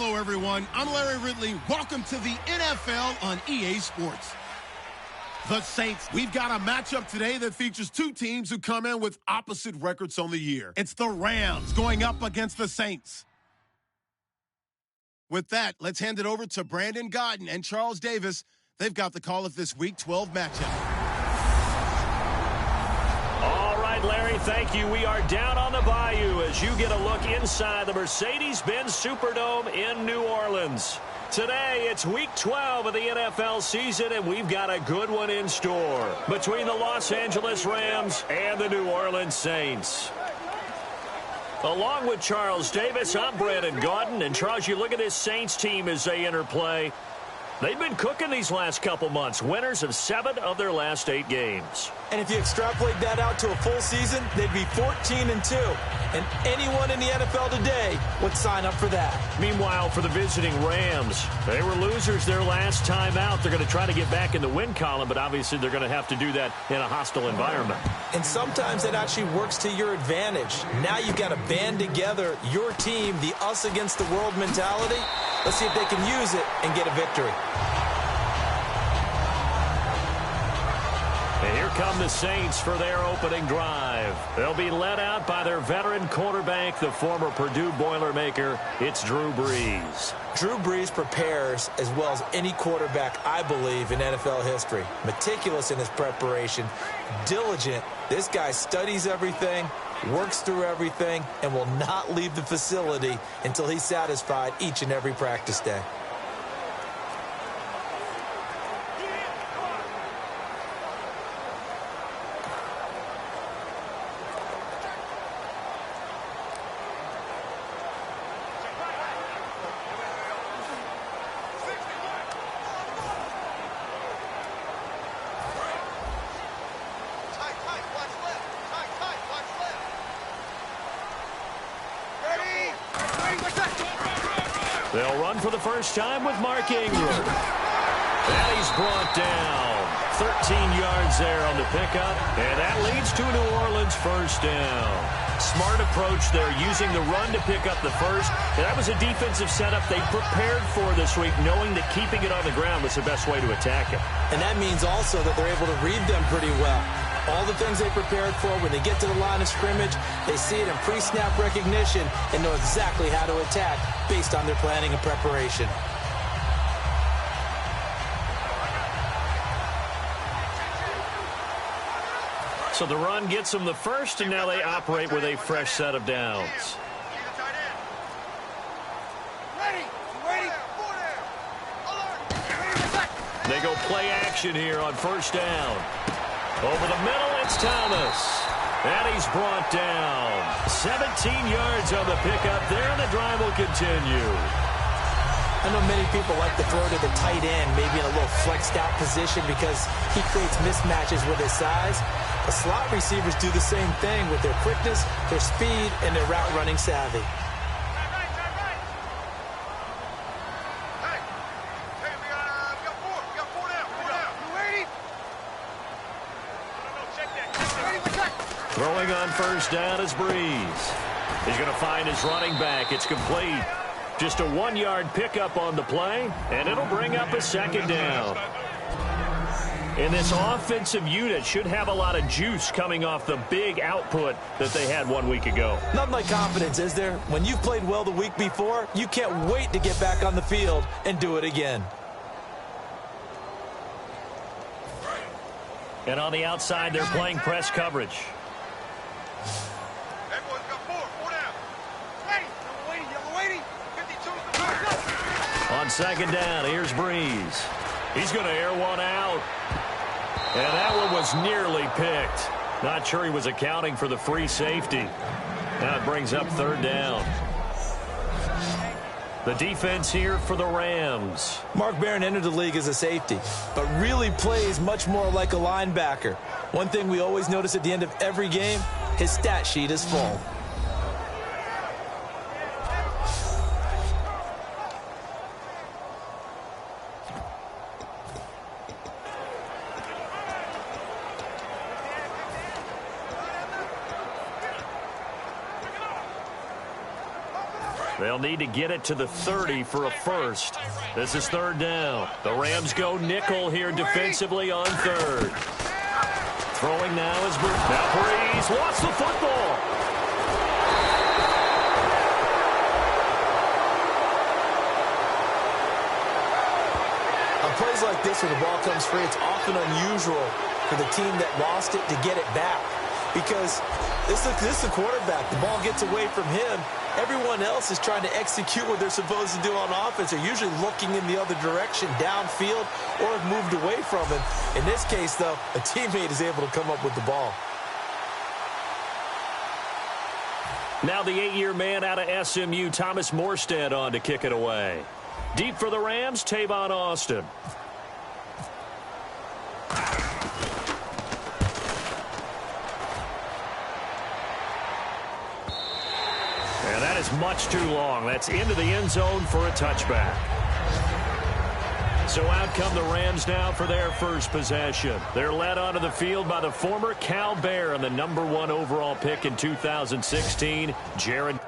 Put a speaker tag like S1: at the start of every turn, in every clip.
S1: Hello, everyone. I'm Larry Ridley. Welcome to the NFL on EA Sports. The Saints. We've got a matchup today that features two teams who come in with opposite records on the year. It's the Rams going up against the Saints. With that, let's hand it over to Brandon Godden and Charles Davis. They've got the call of this Week 12 matchup.
S2: All right, Larry, thank you. We are down on the bayou as you get a look inside the Mercedes-Benz Superdome in New Orleans. Today, it's Week 12 of the NFL season, and we've got a good one in store between the Los Angeles Rams and the New Orleans Saints. Along with Charles Davis, I'm Brandon Godden. And, Charles, you look at this Saints team as they enter play. They've been cooking these last couple months, winners of 7 of their last 8 games.
S3: And if you extrapolate that out to a full season, they'd be 14-2. And anyone in the NFL today would sign up for that.
S2: Meanwhile, for the visiting Rams, they were losers their last time out. They're going to try to get back in the win column, but obviously they're going to have to do that in a hostile environment.
S3: And sometimes that actually works to your advantage. Now you've got to band together your team, the us against the world mentality. Let's see if they can use it and get a victory.
S2: And here come the Saints for their opening drive. They'll be led out by their veteran quarterback, the former Purdue Boilermaker. It's Drew Brees.
S3: Drew Brees prepares as well as any quarterback, I believe, in NFL history. Meticulous in his preparation, diligent. This guy studies everything, works through everything, and will not leave the facility until he's satisfied each and every practice day.
S2: They'll run for the first time with Mark Ingram. And he's brought down. 13 yards there on the pickup. And that leads to a New Orleans first down. Smart approach there, using the run to pick up the first. And that was a defensive setup they prepared for this week, knowing that keeping it on the ground was the best way to attack it.
S3: And that means also that they're able to read them pretty well. All the things they prepared for, when they get to the line of scrimmage, they see it in pre-snap recognition and know exactly how to attack based on their planning and preparation.
S2: So the run gets them the first, and now they operate with a fresh set of downs. They go play action here on first down. Over the middle, it's Thomas. And he's brought down. 17 yards on the pickup there, and the drive will continue.
S3: I know many people like to throw to the tight end, maybe in a little flexed out position because he creates mismatches with his size. The slot receivers do the same thing with their quickness, their speed, and their route running savvy. Throwing on first down is Brees. He's going to find his running back. It's complete. Just a 1-yard pickup on the play, and it'll bring up a second down. And this offensive unit should have a lot of juice coming off the big output that they had 1 week ago. Nothing like confidence, is there? When you've played well the week before, you can't wait to get back on the field and do it again. And on the outside, they're playing press coverage. On second down, here's Brees. He's going to air one out. And that one was nearly picked. Not sure he was accounting for the free safety. Now it brings up third down. The defense here for the Rams. Mark Barron entered the league as a safety, but really plays much more like a linebacker. One thing we always notice at the end of every game, his stat sheet is full.
S2: They'll need to get it to the 30 for a first. This is third down. The Rams go nickel here defensively on third. Throwing now is Breeze. Lost the football.
S4: On plays like this where the ball comes free, it's often unusual for the team that lost it to get it back. Because this is the quarterback. The ball gets away from him. Everyone else is trying to execute what they're supposed to do on offense. They're usually looking in the other direction, downfield, or have moved away from him. In this case, though, a teammate is able to come up with the ball.
S2: Now the 8-year man out of SMU, Thomas Morstead, on to kick it away. Deep for the Rams, Tavon Austin. And that is much too long. That's into the end zone for a touchback. So out come the Rams now for their first possession. They're led onto the field by the former Cal Bear and the #1 overall pick in 2016, Jared.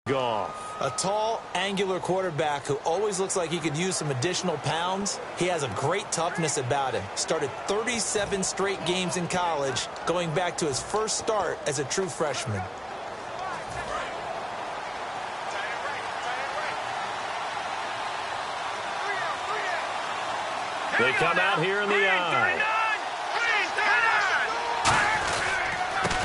S2: Goff.
S4: A tall, angular quarterback who always looks like he could use some additional pounds. He has a great toughness about him. Started 37 straight games in college, going back to his first start as a true freshman.
S2: They come out here in the eye.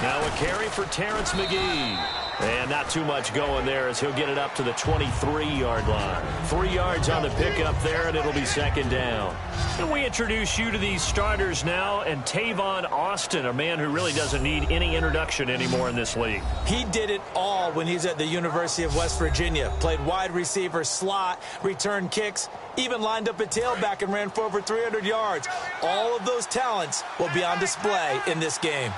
S2: Now a carry for Terrence McGee. And not too much going there as he'll get it up to the 23-yard line. 3 yards on the pickup there, and it'll be second down. And we introduce you to these starters now, and Tavon Austin, a man who really doesn't need any introduction anymore in this league.
S4: He did it all when he's at the University of West Virginia. Played wide receiver, slot, returned kicks, even lined up a tailback and ran for over 300 yards. All of those talents will be on display in this game.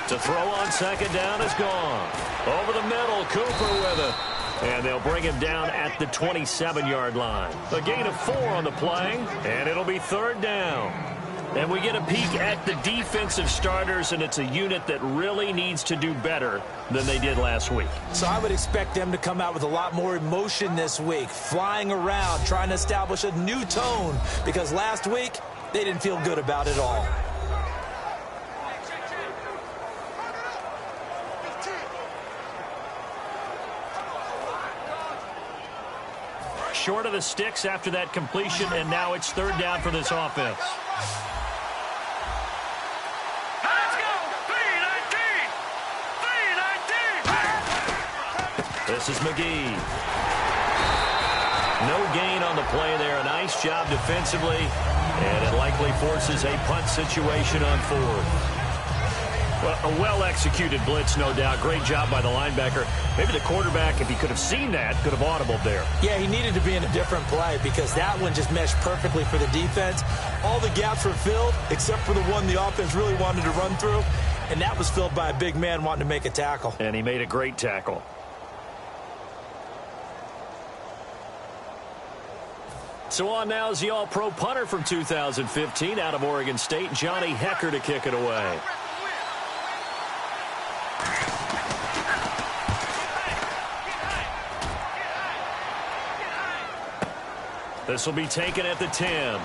S2: To throw on second down is gone. Over the middle, Cooper with it. And they'll bring him down at the 27-yard line. A gain of 4 on the play, and it'll be third down. And we get a peek at the defensive starters, and it's a unit that really needs to do better than they did last week.
S4: So I would expect them to come out with a lot more emotion this week, flying around, trying to establish a new tone, because last week they didn't feel good about it all.
S2: Short of the sticks after that completion, and now it's third down for this offense.
S5: Let's go! 3-19!
S2: This is McGee. No gain on the play there, a nice Nice job defensively, and it likely forces a punt situation on fourth. Well, a well-executed blitz, no doubt. Great job by the linebacker. Maybe the quarterback, if he could have seen that, could have audibled there.
S4: Yeah, he needed to be in a different play because that one just meshed perfectly for the defense. All the gaps were filled except for the one the offense really wanted to run through, and that was filled by a big man wanting to make a tackle.
S2: And he made a great tackle. So on now is the All-Pro punter from 2015 out of Oregon State, Johnny Hecker, to kick it away. This will be taken at the 10.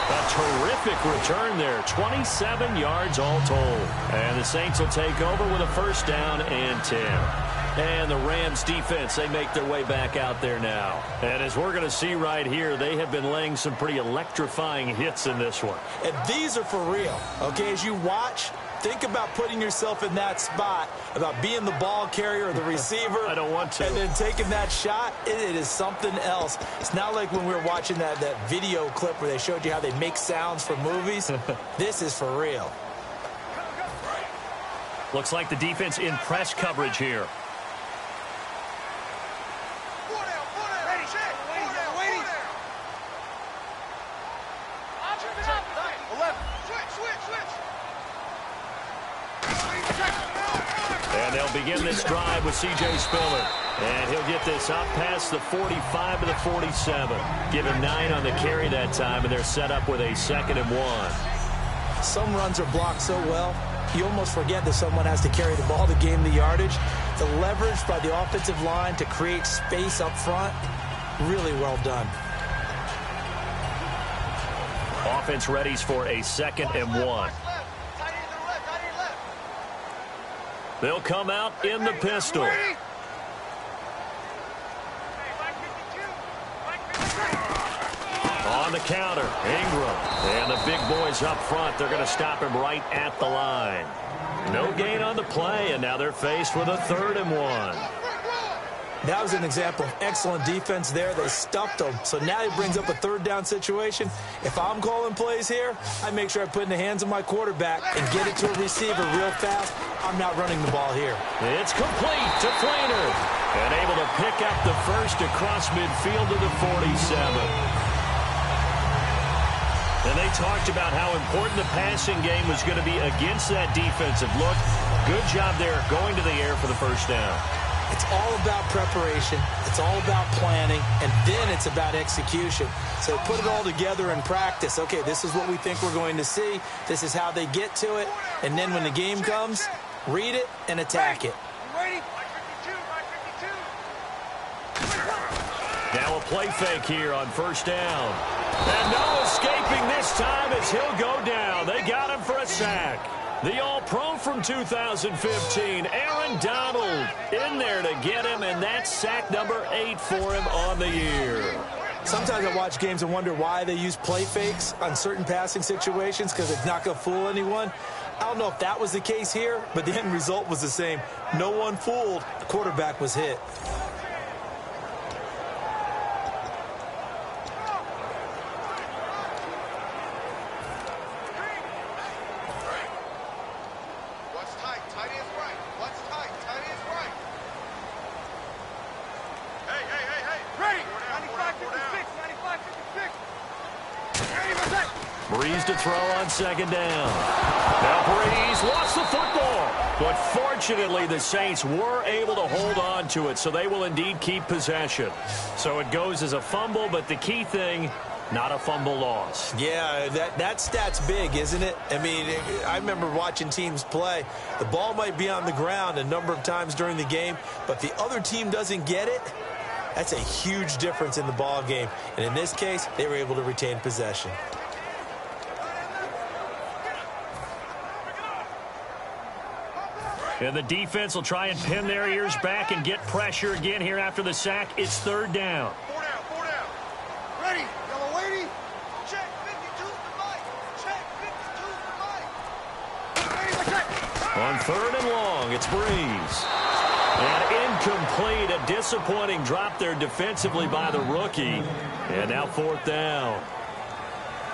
S2: A terrific return there. 27 yards all told. And the Saints will take over with a first down and 10. And the Rams defense, they make their way back out there now. And as we're going to see right here, they have been laying some pretty electrifying hits in this one.
S4: And these are for real. Okay, as you watch, think about putting yourself in that spot, about being the ball carrier or the receiver.
S2: I don't want to.
S4: And then taking that shot, it is something else. It's not like when we were watching that video clip where they showed you how they make sounds for movies. This is for real.
S2: Looks like the defense in press coverage here. And they'll begin this drive with C.J. Spiller. And he'll get this up past the 45 to the 47. Give him 9 on the carry that time, and they're set up with a 2nd and 1.
S4: Some runs are blocked so well, you almost forget that someone has to carry the ball to gain the yardage. The leverage by the offensive line to create space up front, really well done.
S2: Offense readies for a 2nd and 1. They'll come out in the pistol. On the counter, Ingram. And the big boys up front, they're going to stop him right at the line. No gain on the play, and now they're faced with a 3rd and 1.
S4: That was an example of excellent defense there. They stuffed them. So now it brings up a 3rd down situation. If I'm calling plays here, I make sure I put it in the hands of my quarterback and get it to a receiver real fast. I'm not running the ball here.
S2: It's complete to Flainer. And able to pick up the first across midfield to the 47. And they talked about how important the passing game was going to be against that defensive look. Good job there going to the air for the first down.
S4: It's all about preparation. It's all about planning. And then it's about execution. So put it all together in practice. Okay, this is what we think we're going to see. This is how they get to it. And then when the game comes, read it and attack it.
S2: Now a play fake here on first down. And no escaping this time as he'll go down. They got him for a sack. The All-Pro from 2015, Aaron Donald, in there to get him, and that's sack number 8 for him on the year.
S4: Sometimes I watch games and wonder why they use play fakes on certain passing situations because it's not going to fool anyone. I don't know if that was the case here, but the end result was the same. No one fooled. The quarterback was hit.
S2: Breeze to throw on 2nd down. Now Breeze lost the football. But fortunately, the Saints were able to hold on to it, so they will indeed keep possession. So it goes as a fumble, but the key thing, not a fumble loss.
S4: Yeah, that stat's big, isn't it? I mean, I remember watching teams play. The ball might be on the ground a number of times during the game, but if the other team doesn't get it, that's a huge difference in the ball game. And in this case, they were able to retain possession.
S2: And the defense will try and pin their ears back and get pressure again here after the sack. It's 3rd down.
S5: 4 down. Ready. Yellow lady. Check 52's the mic. Check 52's the mic.
S2: On 3rd and long, it's Breeze. And Incomplete. A disappointing drop there defensively by the rookie. And now 4th down.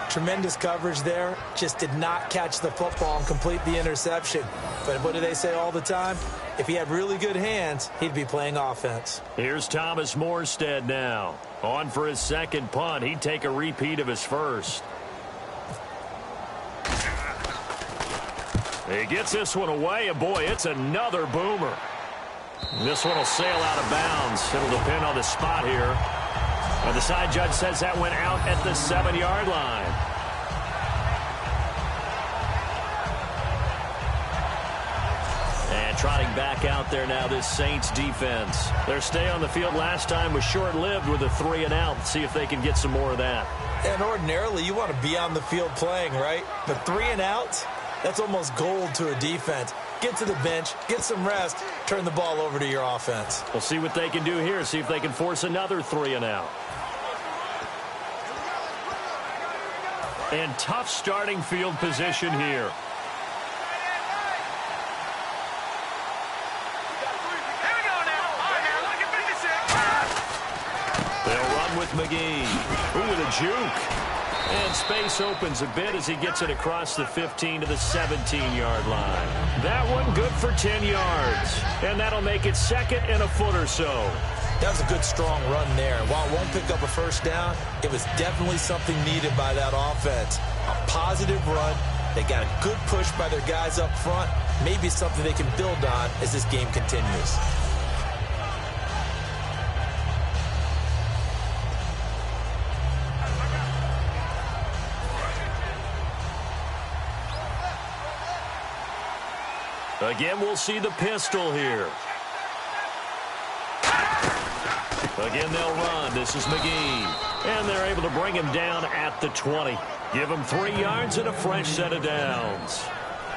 S4: Tremendous coverage there. Just did not catch the football and complete the interception. But what do they say all the time? If he had really good hands, he'd be playing offense.
S2: Here's Thomas Morstead now. On for his 2nd punt. He'd take a repeat of his 1st. He gets this one away, and boy, it's another boomer. This one will sail out of bounds. It'll depend on the spot here. And the side judge says that went out at the 7-yard line. And trotting back out there now, this Saints defense. Their stay on the field last time was short-lived with a 3-and-out. See if they can get some more of that.
S4: And ordinarily, you want to be on the field playing, right? But 3-and-outs, that's almost gold to a defense. Get to the bench, get some rest, turn the ball over to your offense.
S2: We'll see what they can do here, see if they can force another 3-and-out. And tough starting field position here. They'll run with McGee. Ooh, with a juke. And space opens a bit as he gets it across the 15 to the 17-yard line. That one good for 10 yards. And that'll make it 2nd and a foot or so.
S4: That was a good, strong run there. While it won't pick up a 1st down, it was definitely something needed by that offense. A positive run. They got a good push by their guys up front. Maybe something they can build on as this game continues.
S2: Again, we'll see the pistol here. Again, they'll run. This is McGee. And they're able to bring him down at the 20. Give him 3 yards and a fresh set of downs.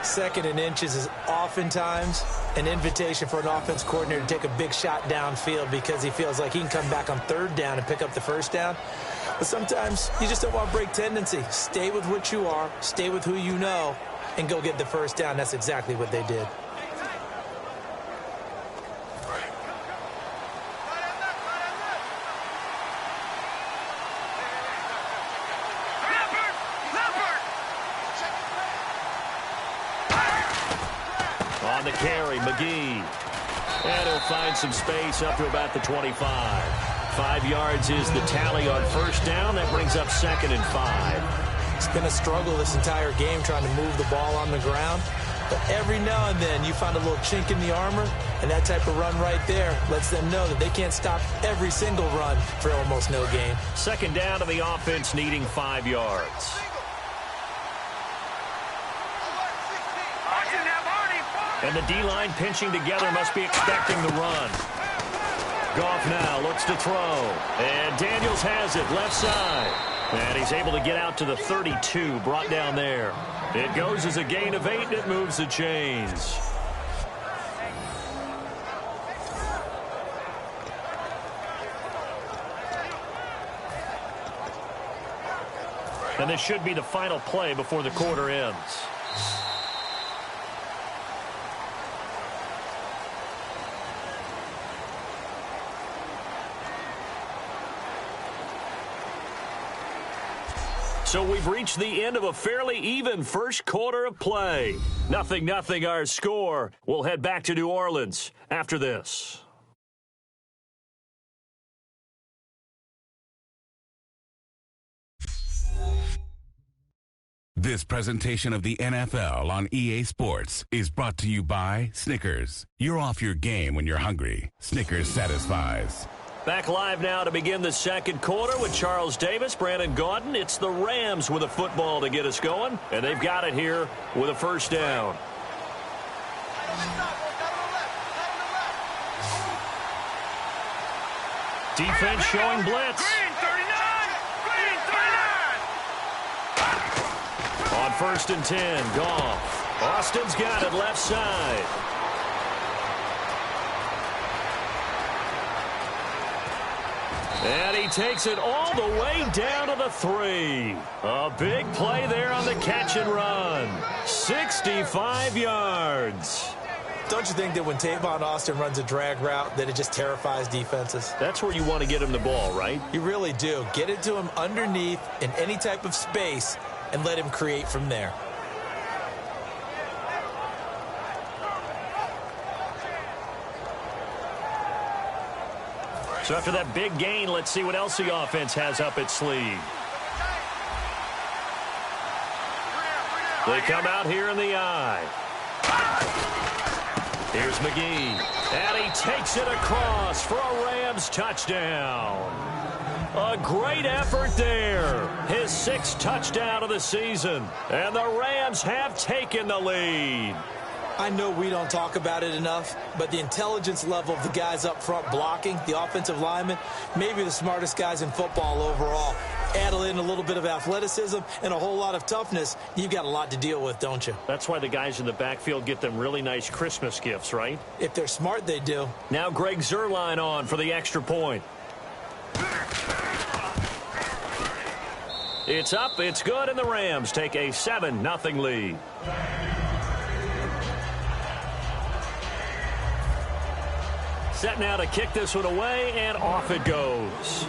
S4: 2nd and inches is oftentimes an invitation for an offense coordinator to take a big shot downfield because he feels like he can come back on 3rd down and pick up the 1st down. But sometimes you just don't want to break tendency. Stay with what you are, stay with who you know, and go get the 1st down. That's exactly what they did.
S2: On the carry, McGee. And he'll find some space up to about the 25. 5 yards is the tally on 1st down. That brings up 2nd and 5.
S4: It's been a struggle this entire game trying to move the ball on the ground. But every now and then you find a little chink in the armor, and that type of run right there lets them know that they can't stop every single run for almost no gain.
S2: 2nd down to the offense needing 5 yards. And the D-line pinching together must be expecting the run. Goff now looks to throw. And Daniels has it left side. And he's able to get out to the 32, brought down there. It goes as a gain of 8, and it moves the chains. And this should be the final play before the quarter ends. So we've reached the end of a fairly even first quarter of play. 0-0 our score. We'll head back to New Orleans after this.
S6: This presentation of the NFL on EA Sports is brought to you by Snickers. You're off your game when you're hungry. Snickers satisfies.
S2: Back live now to begin the second quarter with Charles Davis, Brandon Gaudin. It's the Rams with a football to get us going, and they've got it here with a 1st down. Defense showing blitz. On 1st and 10, Goff. Austin's got it left side. And he takes it all the way down to the 3. A big play there on the catch and run. 65 yards.
S4: Don't you think that when Tavon Austin runs a drag route that it just terrifies defenses?
S2: That's where you want to get him the ball, right?
S4: You really do. Get it to him underneath in any type of space and let him create from there.
S2: So after that big gain, let's see what else the offense has up its sleeve. They come out here in the eye. Here's McGee. And he takes it across for a Rams touchdown. A great effort there. His 6th touchdown of the season. And the Rams have taken the lead.
S4: I know we don't talk about it enough, but the intelligence level of the guys up front blocking, the offensive linemen, maybe the smartest guys in football overall. Add in a little bit of athleticism and a whole lot of toughness, you've got a lot to deal with, don't you?
S2: That's why the guys in the backfield get them really nice Christmas gifts, right?
S4: If they're smart, they do.
S2: Now Greg Zuerlein on for the extra point. It's up, it's good, and the Rams take a 7-0 lead. Set now to kick this one away, and off it goes.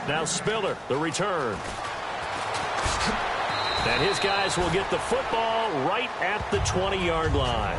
S2: Now Spiller, the return. And his guys will get the football right at the 20-yard line.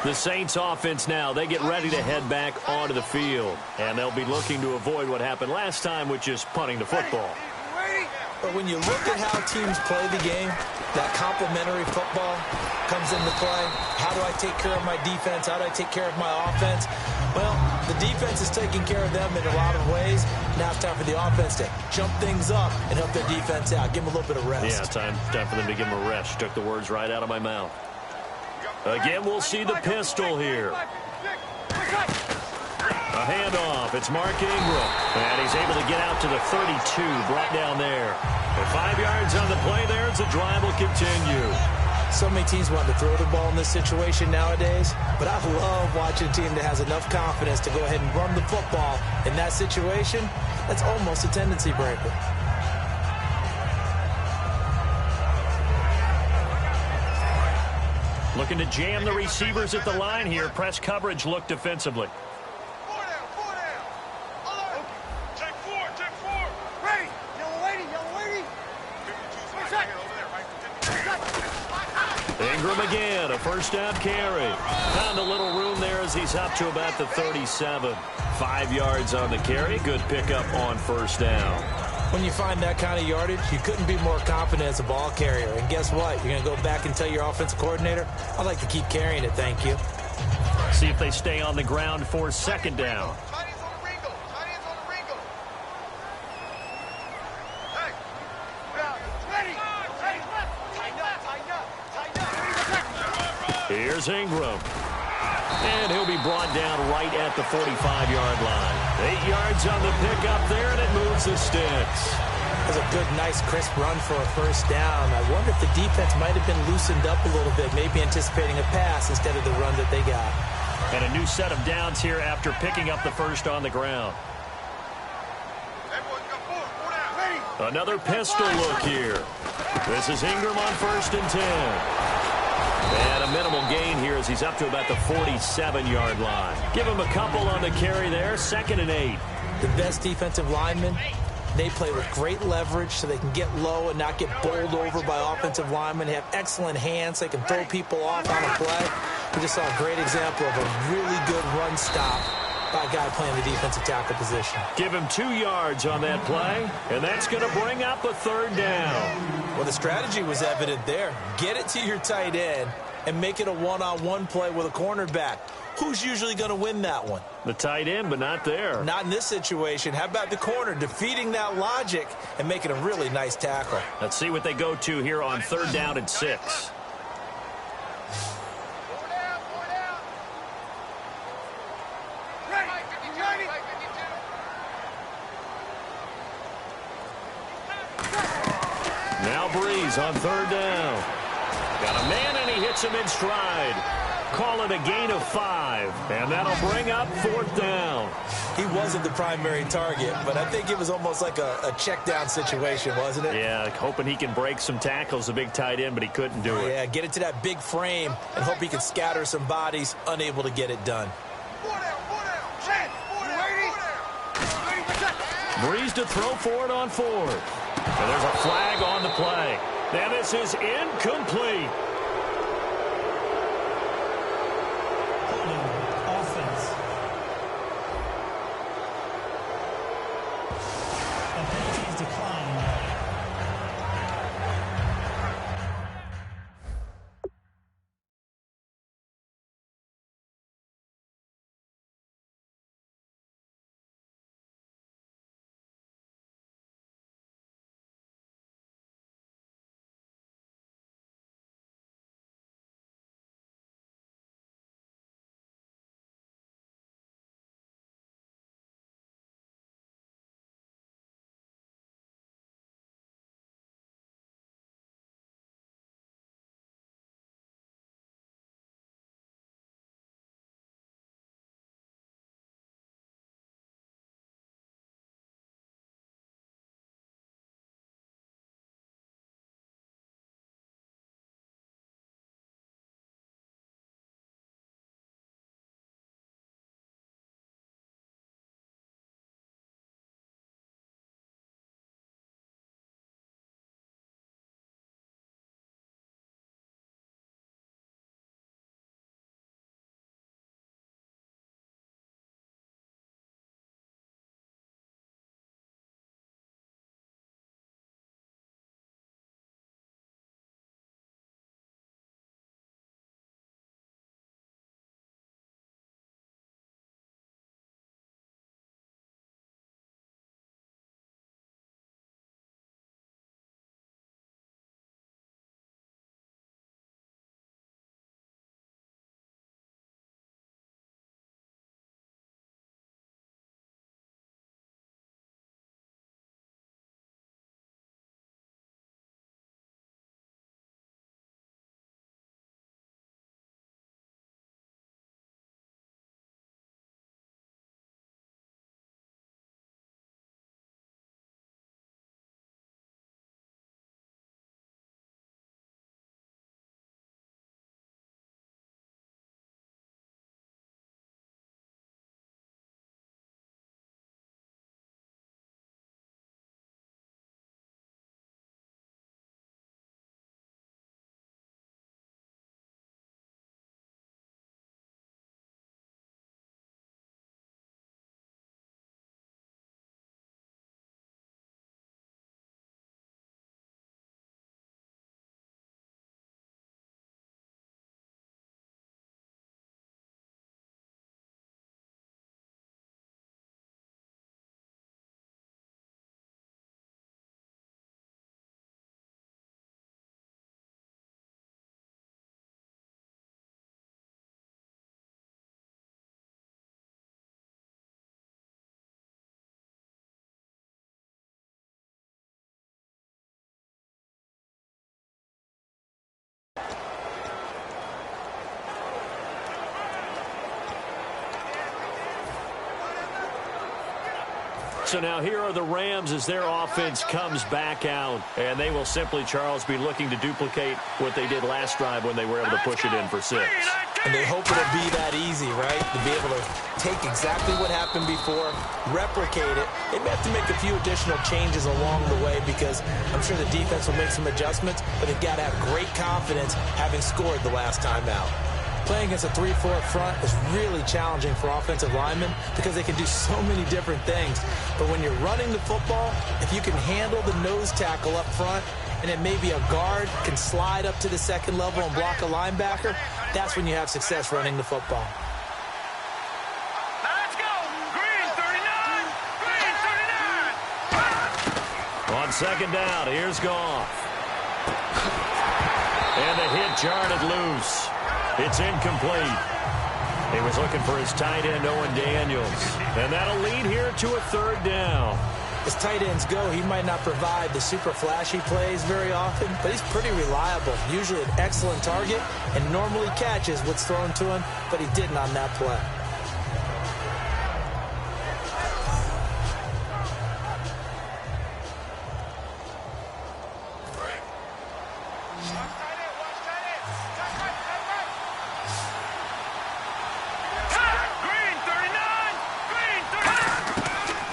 S2: The Saints offense now, they get ready to head back onto the field. And they'll be looking to avoid what happened last time, which is punting the football.
S4: But when you look at how teams play the game, that complementary football comes into play. How do I take care of my defense? How do I take care of my offense? Well, the defense is taking care of them in a lot of ways. Now it's time for the offense to jump things up and help their defense out. Give them a little bit of rest.
S2: Yeah, time for them to give them a rest. You took the words right out of my mouth. Again, we'll see the pistol here. A handoff. It's Mark Ingram. And he's able to get out to the 32, brought down there. And 5 yards on the play there as the drive will continue.
S4: So many teams want to throw the ball in this situation nowadays, but I love watching a team that has enough confidence to go ahead and run the football. In that situation, that's almost a tendency breaker.
S2: Looking to jam the receivers at the line here. Press coverage look defensively. Ingram again, a first down carry. Found a little room there as he's up to about the 37. 5 yards on the carry. Good pickup on first down.
S4: When you find that kind of yardage, you couldn't be more confident as a ball carrier. And guess what? You're going to go back and tell your offensive coordinator, I'd like to keep carrying it, thank you.
S2: See if they stay on the ground for second down. Here's Ingram. And he'll be brought down right at the 45-yard line. 8 yards on the pickup there, and it moves the sticks.
S4: That's a good, nice, crisp run for a first down. I wonder if the defense might have been loosened up a little bit, maybe anticipating a pass instead of the run that they got.
S2: And a new set of downs here after picking up the first on the ground. Another pistol look here. This is Ingram on 1st and 10. And a minimal gain here as he's up to about the 47-yard line. Give him a couple on the carry there. 2nd and 8.
S4: The best defensive linemen, they play with great leverage so they can get low and not get bowled over by offensive linemen. They have excellent hands. They can throw people off on a play. We just saw a great example of a really good run stop by a guy playing the defensive tackle position.
S2: Give him 2 yards on that play, and that's going to bring up a 3rd down.
S4: Well, the strategy was evident there. Get it to your tight end and make it a one-on-one play with a cornerback. Who's usually going to win that one?
S2: The tight end, but not there.
S4: Not in this situation. How about the corner defeating that logic and making a really nice tackle?
S2: Let's see what they go to here on 3rd down and 6. Now Now Breeze on third down. Got a man, and he hits him in stride. Call it a gain of 5, and that'll bring up fourth down.
S4: He wasn't the primary target, but I think it was almost like a check down situation, wasn't it?
S2: Yeah, hoping he can break some tackles, a big tight end, but he couldn't do it.
S4: Yeah, get it to that big frame and hope he can scatter some bodies, unable to get it done.
S2: Breeze to throw for it on fourth. And there's a flag on the play. And this is incomplete.
S7: Offense. A penalty is declined.
S2: So now here are the Rams as their offense comes back out. And they will simply, Charles, be looking to duplicate what they did last drive when they were able to push it in for 6.
S4: And they hope it'll be that easy, right? To be able to take exactly what happened before, replicate it. They may have to make a few additional changes along the way because I'm sure the defense will make some adjustments, but they've got to have great confidence having scored the last time out. Playing against a 3-4 front is really challenging for offensive linemen because they can do so many different things. But when you're running the football, if you can handle the nose tackle up front, and then maybe a guard can slide up to the second level and block a linebacker, that's when you have success running the football.
S5: Let's go! Green 39! Green 39!
S2: On second down, here's Goff. And the hit jarred it loose. It's incomplete. He was looking for his tight end, Owen Daniels. And that'll lead here to a third down.
S4: As tight ends go, he might not provide the super flashy plays very often, but he's pretty reliable, usually an excellent target, and normally catches what's thrown to him, but he didn't on that play.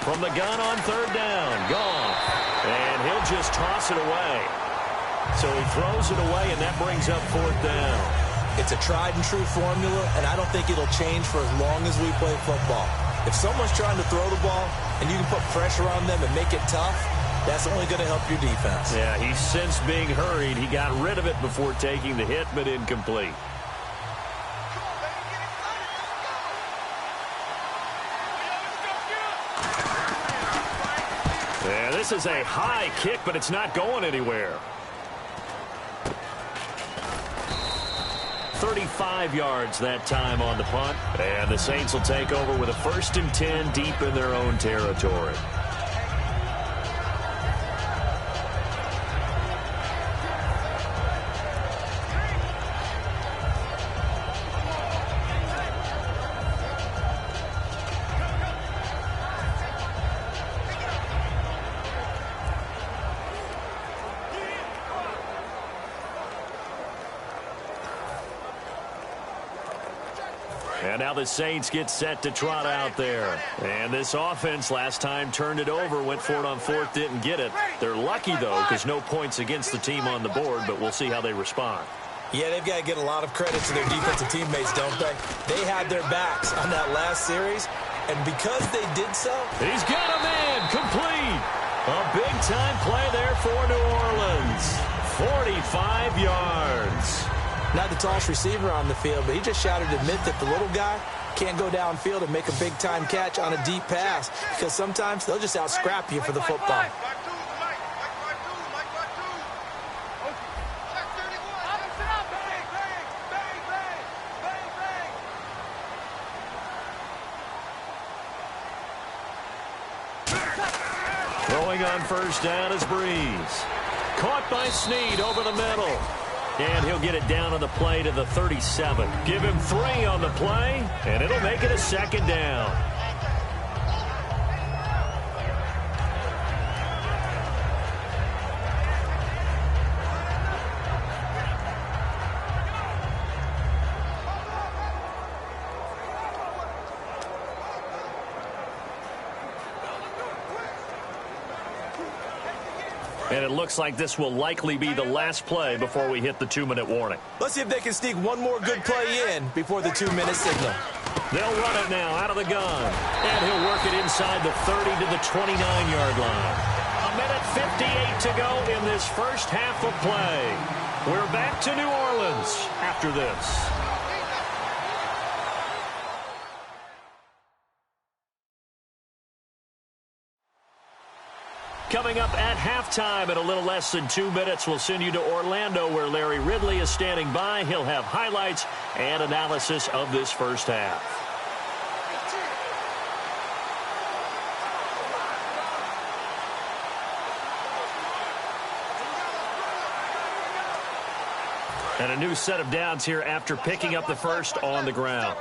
S2: From the gun on third down, gone. And he'll just toss it away. So he throws it away, and that brings up fourth down.
S4: It's a tried-and-true formula, and I don't think it'll change for as long as we play football. If someone's trying to throw the ball, and you can put pressure on them and make it tough, that's only going to help your defense.
S2: Yeah, he's since being hurried. He got rid of it before taking the hit, but incomplete. Yeah, this is a high kick, but it's not going anywhere. 35 yards that time on the punt. And the Saints will take over with a 1st and 10 deep in their own territory. And now the Saints get set to trot out there. And this offense last time turned it over, went for it on fourth, didn't get it. They're lucky, though, because no points against the team on the board, but we'll see how they respond.
S4: Yeah, they've got to get a lot of credit to their defensive teammates, don't they? They had their backs on that last series, and because they did so...
S2: He's got a man, complete. A big-time play there for New Orleans. 45 yards.
S4: Not the tallest receiver on the field, but he just shouted to admit that the little guy can't go downfield and make a big-time catch on a deep pass because sometimes they'll just out-scrap you for the football.
S2: Throwing on first down is Breeze. Caught by Snead over the middle. And he'll get it down on the play to the 37. Give him 3 on the play, and it'll make it a 2nd down. And it looks like this will likely be the last play before we hit the 2-minute warning.
S4: Let's see if they can sneak one more good play in before the 2-minute signal.
S2: They'll run it now out of the gun. And he'll work it inside the 30 to the 29-yard line. 1:58 to go in this first half of play. We're back to New Orleans after this. Coming up at halftime in a little less than 2 minutes, we'll send you to Orlando where Larry Ridley is standing by. He'll have highlights and analysis of this first half. And a new set of downs here after picking up the first on the ground.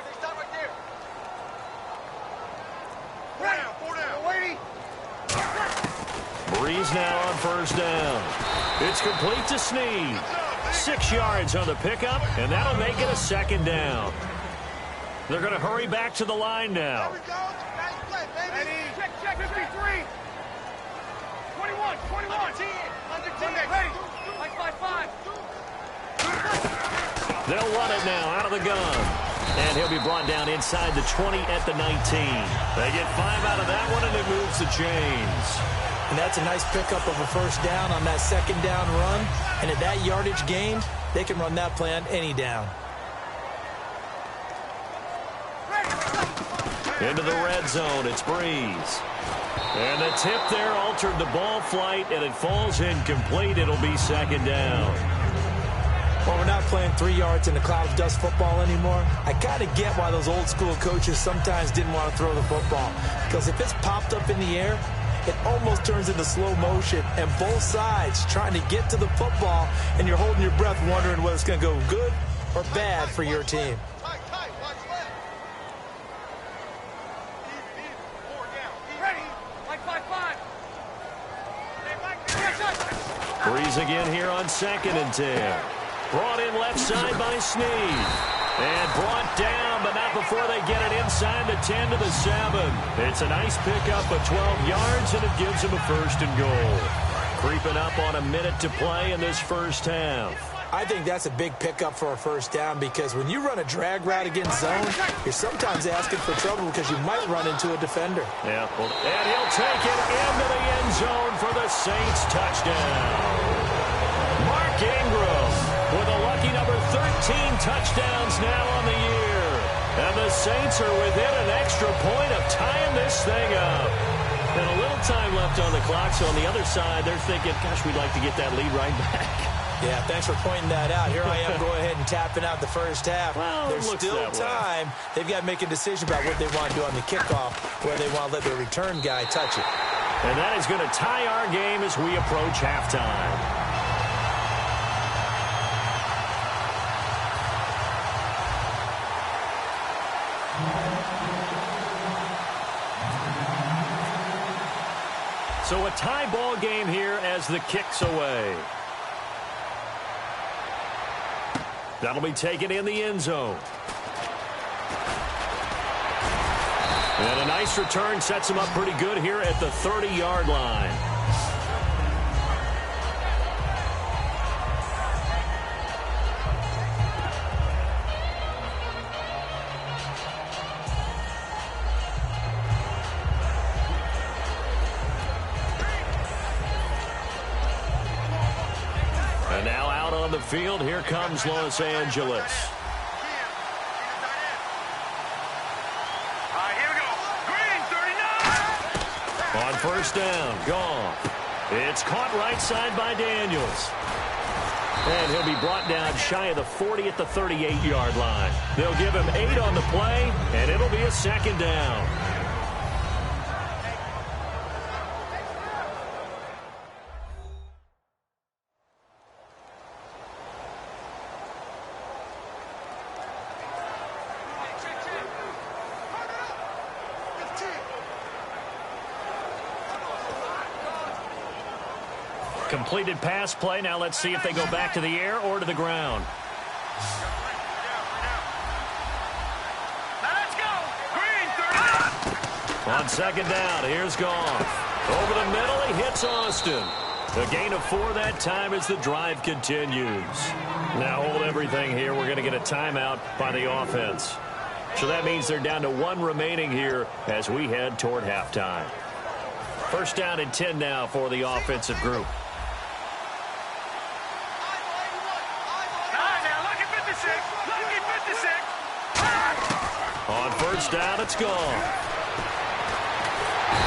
S2: Breeze now on first down. It's complete to Snead. 6 yards on the pickup, and that'll make it a 2nd down. They're going to hurry back to the line now.
S5: Check 53. 21. Under 10. Ready. Like 5.
S2: They'll run it now out of the gun. And he'll be brought down inside the 20 at the 19. They get 5 out of that one, and it moves the chains.
S4: And that's a nice pickup of a first down on that 2nd down run. And at that yardage gained, they can run that play on any down.
S2: Into the red zone, it's Breeze. And the tip there altered the ball flight, and it falls incomplete. It'll be 2nd down.
S4: Well, we're not playing 3 yards in a cloud of dust football anymore. I kind of get why those old school coaches sometimes didn't want to throw the football. Because if it's popped up in the air, it almost turns into slow motion, and both sides trying to get to the football, and you're holding your breath wondering whether it's going to go good or bad for your team.
S2: Breeze again here on 2nd and 10. Brought in left side by Snead. And brought down, but not before they get it inside the 10 to the 7. It's a nice pickup of 12 yards, and it gives them a 1st and goal. Creeping up on a minute to play in this first half.
S4: I think that's a big pickup for a 1st down, because when you run a drag route against zone, you're sometimes asking for trouble because you might run into a defender.
S2: Yeah, and he'll take it into the end zone for the Saints touchdown. Mark Ingram with a lucky number 13 touchdowns now on the year. And the Saints are within an extra point of tying this thing up. And a little time left on the clock, so on the other side, they're thinking, gosh, we'd like to get that lead right back.
S4: Yeah, thanks for pointing that out. Here I am going ahead and tapping out the first half.
S2: Well,
S4: there's still time. They've got to make a decision about what they want to do on the kickoff, where they want to let their return guy touch it.
S2: And that is going to tie our game as we approach halftime. So a tie ball game here as the kick's away. That'll be taken in the end zone. And a nice return sets him up pretty good here at the 30-yard line. And now out on the field, here comes Los Angeles. On 1st down, gone. It's caught right side by Daniels. And he'll be brought down shy of the 40 at the 38-yard line. They'll give him 8 on the play, and it'll be a 2nd down. Completed pass play. Now let's see if they go back to the air or to the ground.
S5: Now let's go. Green, 30.
S2: On 2nd down, here's Goff. Over the middle, he hits Austin. A gain of 4 that time as the drive continues. Now hold everything here. We're going to get a timeout by the offense. So that means they're down to 1 remaining here as we head toward halftime. 1st down and 10 now for the offensive group. On 1st down, it's gone.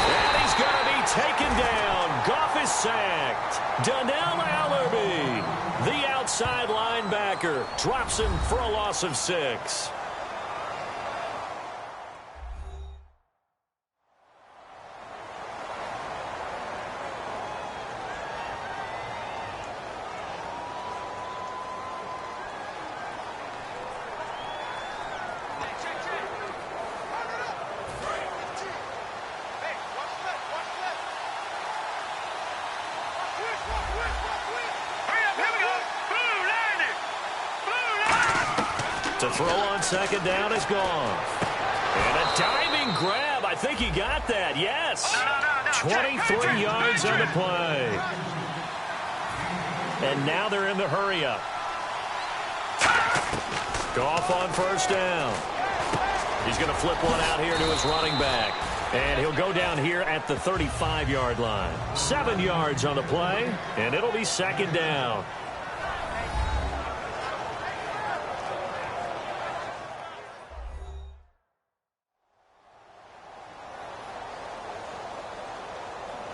S2: And he's going to be taken down. Goff is sacked. Donnell Allerby, the outside linebacker, drops him for a loss of 6. To throw on 2nd down is gone. And a diving grab. I think he got that. Yes. 23 yards on the play. And now they're in the hurry up. Goff on 1st down. He's going to flip one out here to his running back. And he'll go down here at the 35-yard line. 7 yards on the play. And it'll be 2nd down.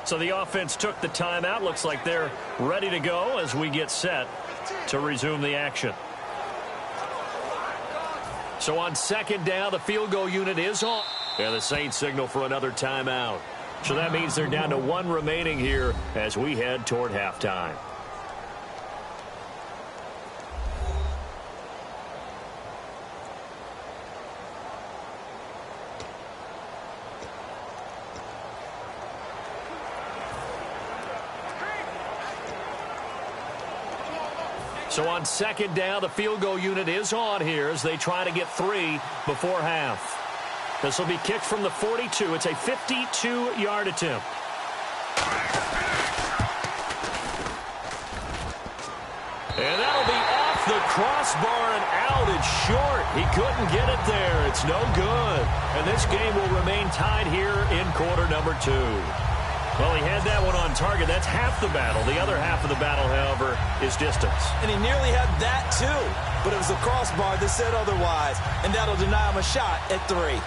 S2: So the offense took the timeout. Looks like they're ready to go as we get set to resume the action. So on 2nd down, the field goal unit is on. And the Saints signal for another timeout. So that means they're down to 1 remaining here as we head toward halftime. So on second down, the field goal unit is on here as they try to get 3 before half. This will be kicked from the 42. It's a 52-yard attempt. And that'll be off the crossbar and out. It's short. He couldn't get it there. It's no good. And this game will remain tied here in quarter number 2. Well, he had that one on target. That's half the battle. The other half of the battle, however, is distance.
S4: And he nearly had that, too. But it was a crossbar that said otherwise. And that'll deny him a shot at 3.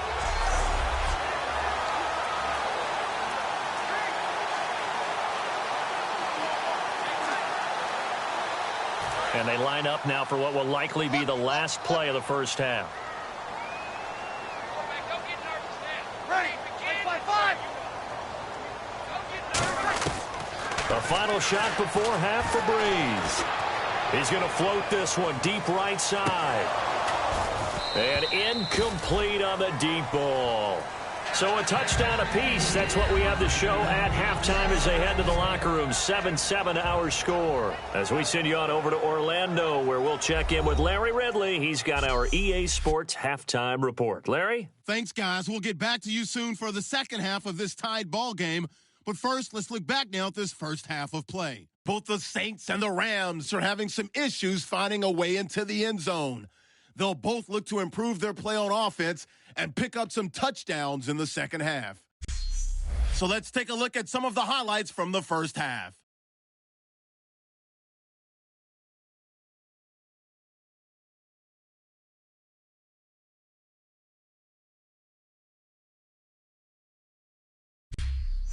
S2: And they line up now for what will likely be the last play of the first half.
S5: Ready. 5.
S2: The final shot before half for Breeze. He's going to float this one deep right side. And incomplete on the deep ball. So a touchdown apiece. That's what we have to show at halftime as they head to the locker room. 7-7 our score. As we send you on over to Orlando, where we'll check in with Larry Ridley. He's got our EA Sports halftime report. Larry?
S1: Thanks, guys. We'll get back to you soon for the second half of this tied ball game. But first, let's look back now at this first half of play. Both the Saints and the Rams are having some issues finding a way into the end zone. They'll both look to improve their play on offense and pick up some touchdowns in the second half. So let's take a look at some of the highlights from the first half.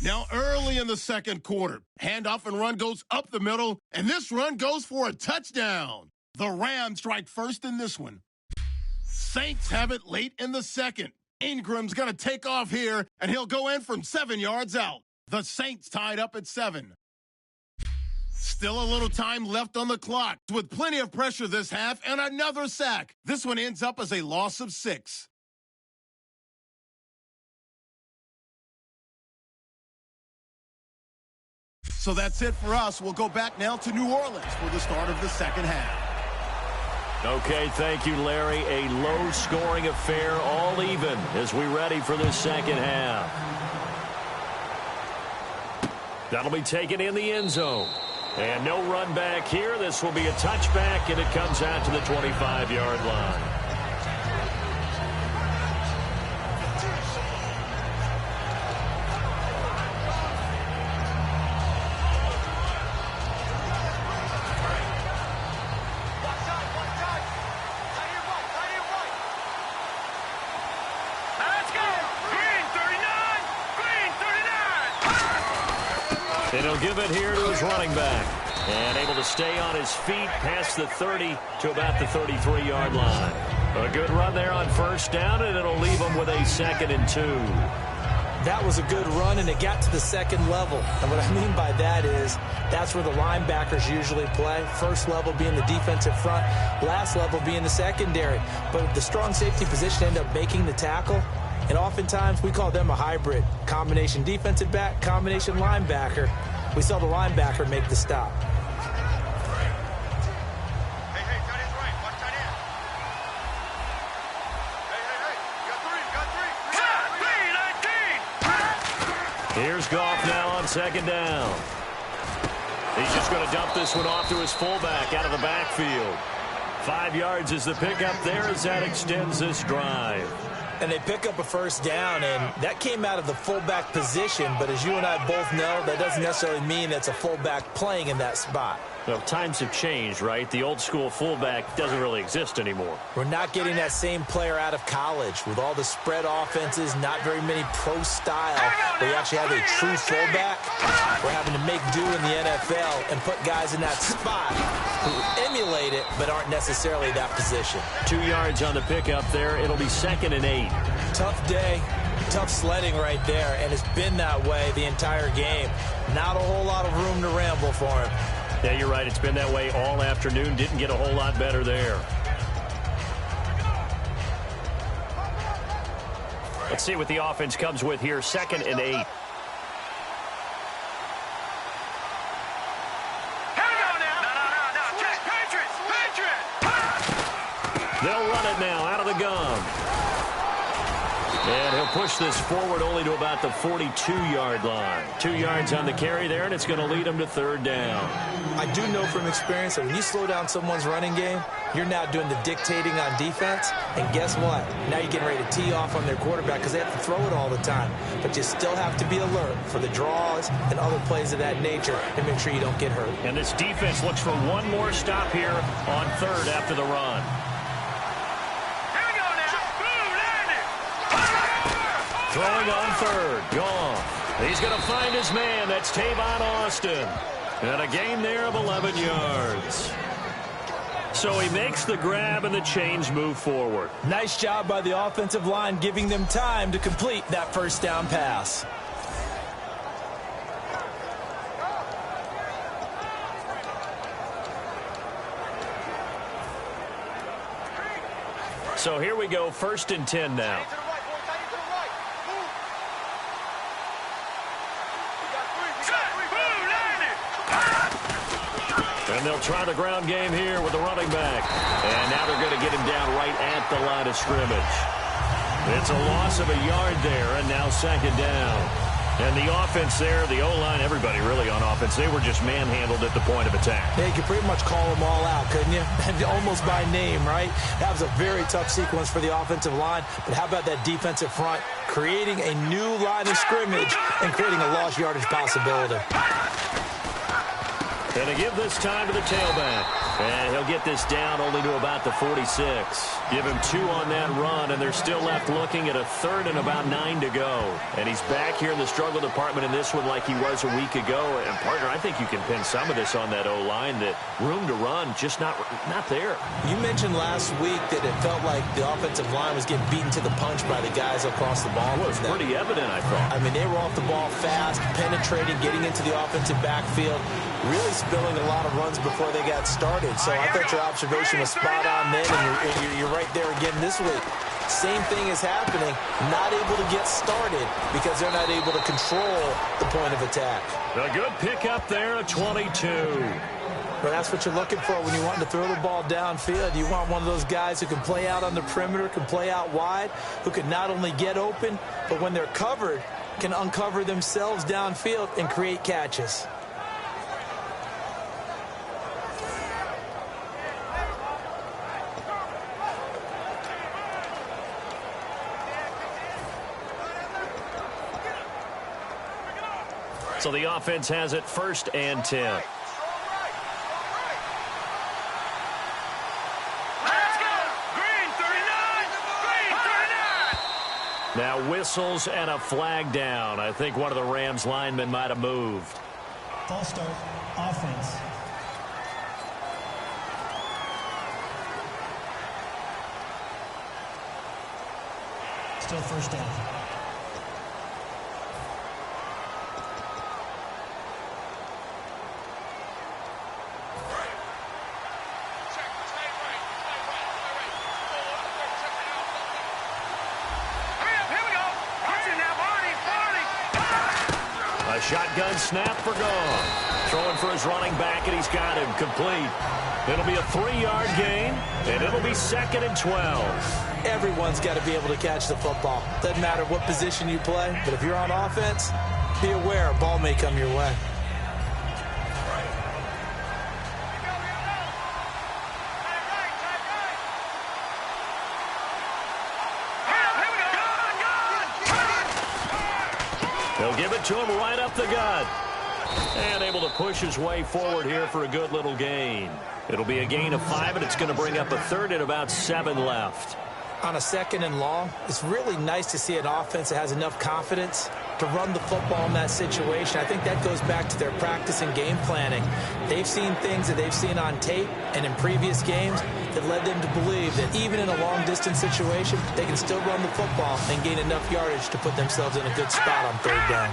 S1: Now, early in the second quarter, handoff and run goes up the middle, and this run goes for a touchdown. The Rams strike first in this one. Saints have it late in the second. Ingram's going to take off here, and he'll go in from 7 yards out. The Saints tied up at 7. Still a little time left on the clock, with plenty of pressure this half, and another sack. This one ends up as a loss of 6. So that's it for us. We'll go back now to New Orleans for the start of the second half.
S2: Okay, thank you, Larry. A low-scoring affair, all even, as we ready for this second half. That'll be taken in the end zone. And no run back here. This will be a touchback, and it comes out to the 25-yard line. And he'll give it here to his running back. And able to stay on his feet past the 30 to about the 33-yard line. A good run there on first down, and it'll leave him with a 2nd and 2.
S4: That was a good run, and it got to the second level. And what I mean by that is that's where the linebackers usually play. First level being the defensive front, last level being the secondary. But the strong safety position ended up making the tackle. And oftentimes we call them a hybrid. Combination defensive back, combination linebacker. We saw the linebacker make the stop.
S5: Hey, tight end's right. Watch tight end. Hey. You got 3.
S2: Here's Goff now on second down. He's just going to dump this one off to his fullback out of the backfield. 5 yards is the pickup there as that extends this drive.
S4: And they pick up a first down, and that came out of the fullback position. But as you and I both know, that doesn't necessarily mean it's a fullback playing in that spot.
S2: Well, times have changed, right? The old school fullback doesn't really exist anymore.
S4: We're not getting that same player out of college with all the spread offenses, not very many pro style, where you actually have a true fullback. We're having to make do in the NFL and put guys in that spot who emulate it but aren't necessarily that position.
S2: 2 yards on the pickup there. It'll be 2nd and 8.
S4: Tough day. Tough sledding right there, and it's been that way the entire game. Not a whole lot of room to ramble for him.
S2: Yeah, you're right. It's been that way all afternoon. Didn't get a whole lot better there. Let's see what the offense comes with here. 2nd and 8. They'll run it now out of the gun. And he'll push this forward only to about the 42-yard line. 2 yards on the carry there, and it's going to lead him to 3rd down.
S4: I do know from experience that when you slow down someone's running game, you're now doing the dictating on defense. And guess what? Now you're getting ready to tee off on their quarterback because they have to throw it all the time. But you still have to be alert for the draws and other plays of that nature and make sure you don't get hurt.
S2: And this defense looks for one more stop here on 3rd after the run. Throwing on 3rd. Gone. He's going to find his man. That's Tavon Austin. And a gain there of 11 yards. So he makes the grab and the chains move forward.
S4: Nice job by the offensive line giving them time to complete that 1st down pass.
S2: So here we go, 1st and 10 now. And they'll try the ground game here with the running back. And now they're going to get him down right at the line of scrimmage. It's a loss of a yard there, and now 2nd down. And the offense there, the O-line, everybody really on offense, they were just manhandled at the point of attack.
S4: Yeah, you could pretty much call them all out, couldn't you? Almost by name, right? That was a very tough sequence for the offensive line. But how about that defensive front creating a new line of scrimmage and creating a lost yardage possibility?
S2: And to give this time to the tailback. And he'll get this down only to about the 46. Give him 2 on that run, and they're still left looking at a 3rd and about 9 to go. And he's back here in the struggle department in this one like he was a week ago. And, partner, I think you can pin some of this on that O-line, that room to run just not there.
S4: You mentioned last week that it felt like the offensive line was getting beaten to the punch by the guys across the ball.
S2: Well, it was pretty evident, I thought.
S4: I mean, they were off the ball fast, penetrating, getting into the offensive backfield, really spilling a lot of runs before they got started. So I thought your observation was spot on then, and you're right there again this week. Same thing is happening, not able to get started because they're not able to control the point of attack.
S2: A good pickup there at 22.
S4: But that's what you're looking for when you want to throw the ball downfield. You want one of those guys who can play out on the perimeter, can play out wide, who can not only get open, but when they're covered, can uncover themselves downfield and create catches.
S2: So the offense has it 1st and 10. Now whistles and a flag down. I think one of the Rams linemen might have moved.
S7: False start, offense. Still 1st down.
S2: A shotgun snap for gone. Throwing for his running back, and he's got him complete. It'll be a 3-yard gain, and it'll be 2nd and 12.
S4: Everyone's got to be able to catch the football. Doesn't matter what position you play, but if you're on offense, be aware a ball may come your way.
S2: They'll give it to him right up the gut. And able to push his way forward here for a good little gain. It'll be a gain of 5, and it's going to bring up a 3rd and about 7 left.
S4: On a 2nd and long, it's really nice to see an offense that has enough confidence to run the football in that situation. I think that goes back to their practice and game planning. They've seen things that they've seen on tape and in previous games that led them to believe that even in a long-distance situation, they can still run the football and gain enough yardage to put themselves in a good spot on 3rd down.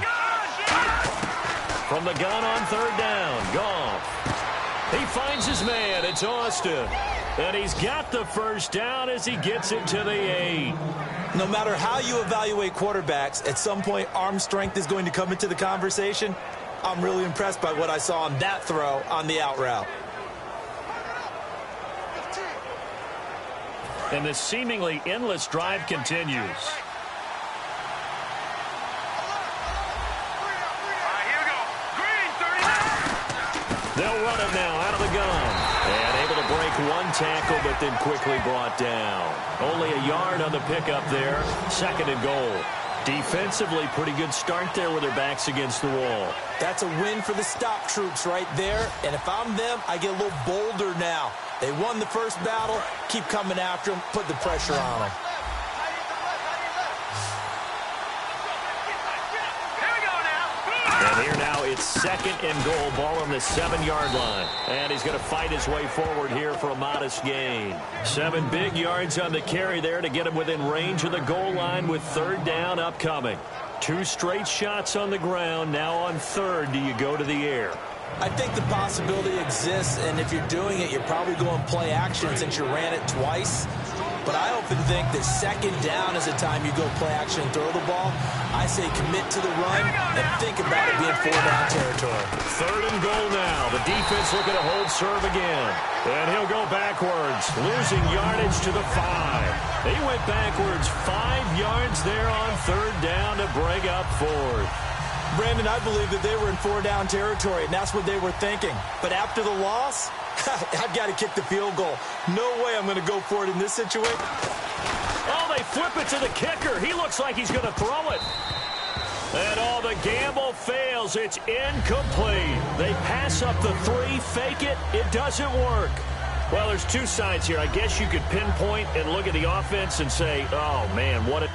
S2: From the gun on 3rd down, Goff. He finds his man. It's Austin. And he's got the 1st down as he gets it to the 8.
S4: No matter how you evaluate quarterbacks, at some point arm strength is going to come into the conversation. I'm really impressed by what I saw on that throw on the out route.
S2: And this seemingly endless drive continues. They'll run it now out of the gun. And able to break one tackle, but then quickly brought down. Only a yard on the pickup there. 2nd and goal. Defensively, pretty good start there with their backs against the wall.
S4: That's a win for the stop troops right there. And if I'm them, I get a little bolder now. They won the first battle. Keep coming after them. Put the pressure on them.
S2: And here now it's 2nd and goal. Ball on the 7-yard line. And he's going to fight his way forward here for a modest gain. 7 big yards on the carry there to get him within range of the goal line with 3rd down upcoming. 2 straight shots on the ground. Now on 3rd, do you go to the air?
S4: I think the possibility exists, and if you're doing it, you're probably going play action since you ran it twice. But I often think that 2nd down is the time you go play action and throw the ball. I say commit to the run and think about it being 4-down territory.
S2: 3rd and goal now. The defense looking to hold serve again. And he'll go backwards, losing yardage to the 5. He went backwards 5 yards there on 3rd down to bring up 4th.
S4: Brandon, I believe that they were in 4-down territory, and that's what they were thinking. But after the loss, I've got to kick the field goal. No way I'm going to go for it in this situation.
S2: Oh, they flip it to the kicker. He looks like he's going to throw it. And the gamble fails. It's incomplete. They pass up the 3, fake it. It doesn't work. Well, there's 2 sides here. I guess you could pinpoint and look at the offense and say, oh, man, what a...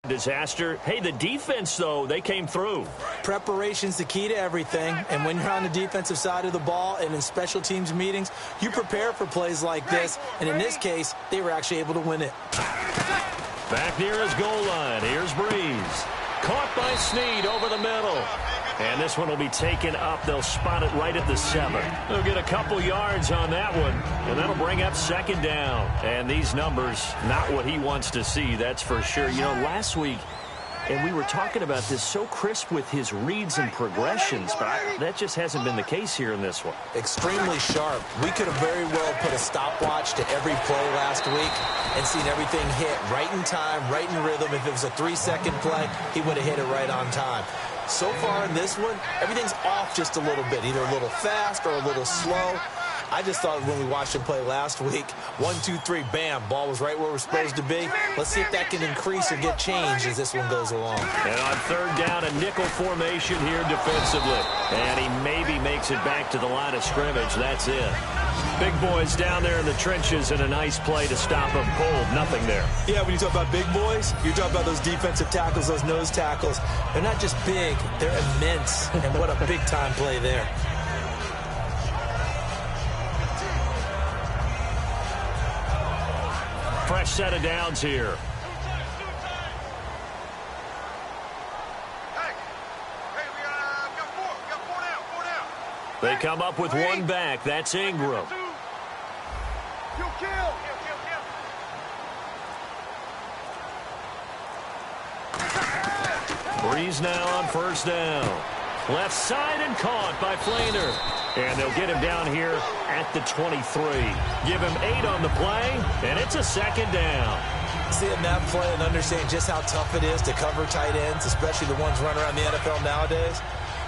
S2: disaster. Hey, the defense, though, they came through.
S4: Preparation's the key to everything, and when you're on the defensive side of the ball and in special teams meetings, you prepare for plays like this, and in this case, they were actually able to win it.
S2: Back near his goal line, here's Breeze. Caught by Snead over the middle. And this one will be taken up. They'll spot it right at the 7. They'll get a couple yards on that one, and that'll bring up 2nd down. And these numbers, not what he wants to see, that's for sure. You know, last week, and we were talking about this, so crisp with his reads and progressions, but that just hasn't been the case here in this one.
S4: Extremely sharp. We could have very well put a stopwatch to every play last week and seen everything hit right in time, right in rhythm. If it was a 3-second play, he would have hit it right on time. So far in this one, everything's off just a little bit, either a little fast or a little slow. I just thought when we watched him play last week, 1, 2, 3, bam, ball was right where we're supposed to be. Let's see if that can increase or get changed as this one goes along.
S2: And on third down, a nickel formation here defensively. And he maybe makes it back to the line of scrimmage. That's it. Big boys down there in the trenches, and a nice play to stop them cold. Nothing there.
S4: Yeah, when you talk about big boys, you're talking about those defensive tackles, those nose tackles. They're not just big, they're immense. And what a big-time play there.
S2: Fresh set of downs here. They come up with one back. That's Ingram. Breeze now on first down. Left side and caught by Flainer. And they'll get him down here at the 23. Give him 8 on the play, and it's a second down.
S4: Seeing that play and understanding just how tough it is to cover tight ends, especially the ones running around the NFL nowadays,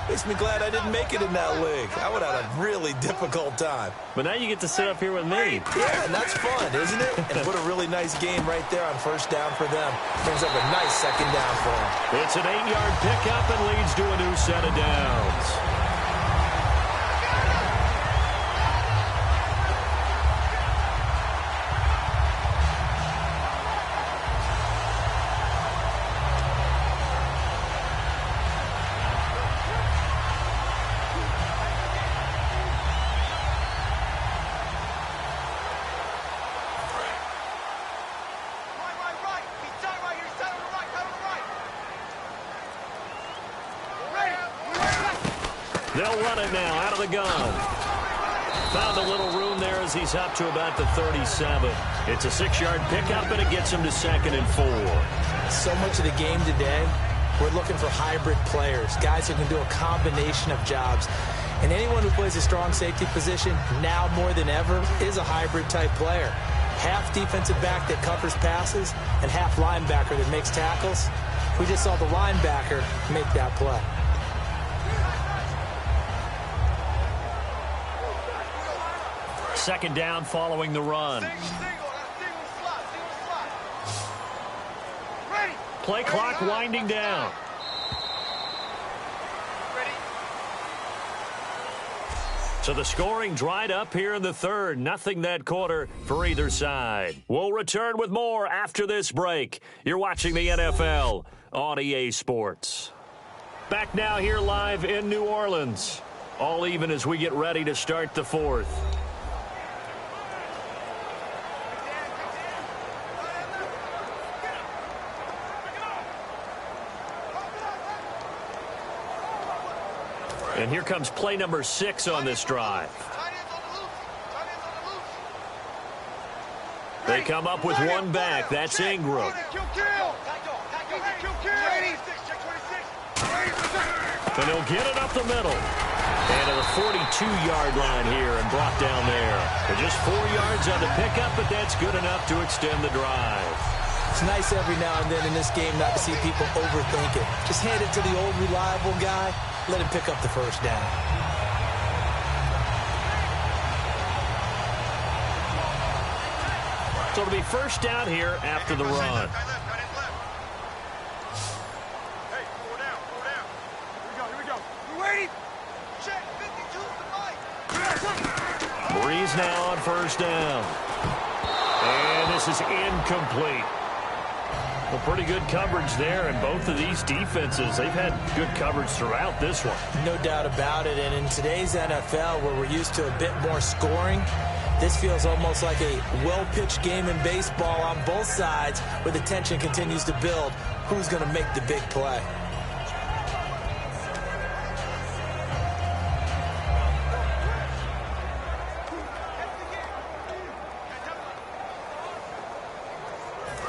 S4: makes me glad I didn't make it in that league. I would have had a really difficult time.
S2: But now you get to sit up here with me.
S4: Yeah, and that's fun, isn't it? And what a really nice game right there on first down for them. Brings up a nice second down for them.
S2: It's an 8-yard pickup and leads to a new set of downs. They'll run it now out of the gun. Found a little room there as he's up to about the 37. It's a 6-yard pickup, and it gets him to 2nd and 4.
S4: So much of the game today, we're looking for hybrid players, guys who can do a combination of jobs. And anyone who plays a strong safety position, now more than ever, is a hybrid-type player. Half defensive back that covers passes and half linebacker that makes tackles. We just saw the linebacker make that play.
S2: Second down following the run. Play clock winding down. So the scoring dried up here in the third. Nothing that quarter for either side. We'll return with more after this break. You're watching the NFL on EA Sports. Back now here live in New Orleans. All even as we get ready to start the fourth. And here comes play number 6 on this drive. They come up with one back. That's Ingram. And he'll get it up the middle. And to the 42-yard line here and brought down there. And just 4 yards on the pickup, but that's good enough to extend the drive.
S4: It's nice every now and then in this game not to see people overthink it. Just hand it to the old reliable guy. Let him pick up the first down.
S2: So it'll be first down here after the run.
S5: Hey, pull down. Here we go. You ready? Check, 52's the mic.
S2: Breeze now on first down. And this is incomplete. Well, pretty good coverage there, and both of these defenses, they've had good coverage throughout this one.
S4: No doubt about it, and in today's NFL, where we're used to a bit more scoring, this feels almost like a well-pitched game in baseball on both sides, where the tension continues to build. Who's going to make the big play?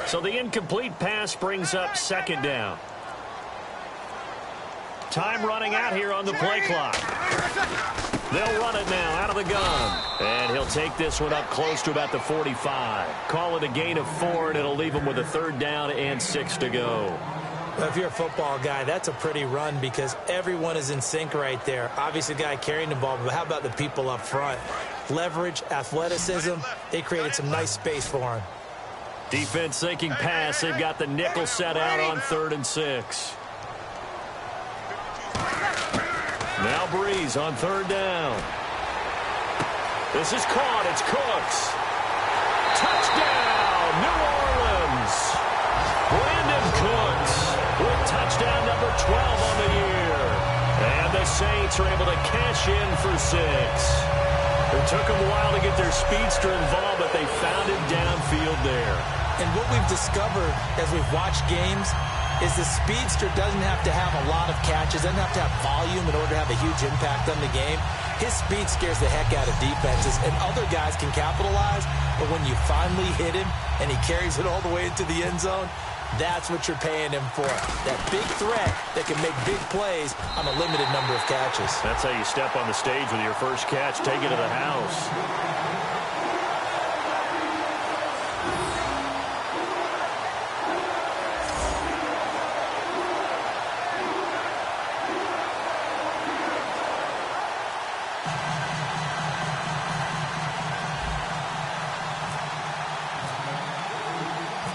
S2: So the incomplete pass brings up second down. Time running out here on the play clock. They'll run it now out of the gun. And he'll take this one up close to about the 45. Call it a gain of 4, and it'll leave him with a third down and 6 to go.
S4: Well, if you're a football guy, that's a pretty run because everyone is in sync right there. Obviously, the guy carrying the ball, but how about the people up front? Leverage, athleticism, they created some nice space for him.
S2: Defense thinking pass. They've got the nickel set out on 3rd and 6. Now Breeze on 3rd down. This is caught. It's Cooks. Touchdown, New Orleans. Brandon Cooks with touchdown number 12 on the year. And the Saints are able to cash in for 6. It took them a while to get their speedster involved, but they found him downfield there.
S4: And what we've discovered as we've watched games is the speedster doesn't have to have a lot of catches, doesn't have to have volume in order to have a huge impact on the game. His speed scares the heck out of defenses, and other guys can capitalize, but when you finally hit him and he carries it all the way into the end zone, that's what you're paying him for. That big threat that can make big plays on a limited number of catches.
S2: That's how you step on the stage with your first catch, take it to the house.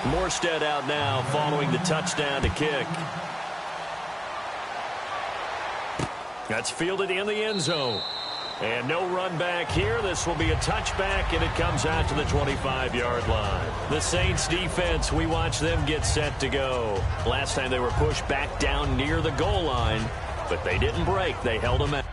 S2: Morstead out now following the touchdown to kick. That's fielded in the end zone. And no run back here. This will be a touchback, and it comes out to the 25-yard line. The Saints defense, we watch them get set to go. Last time they were pushed back down near the goal line, but they didn't break. They held them out.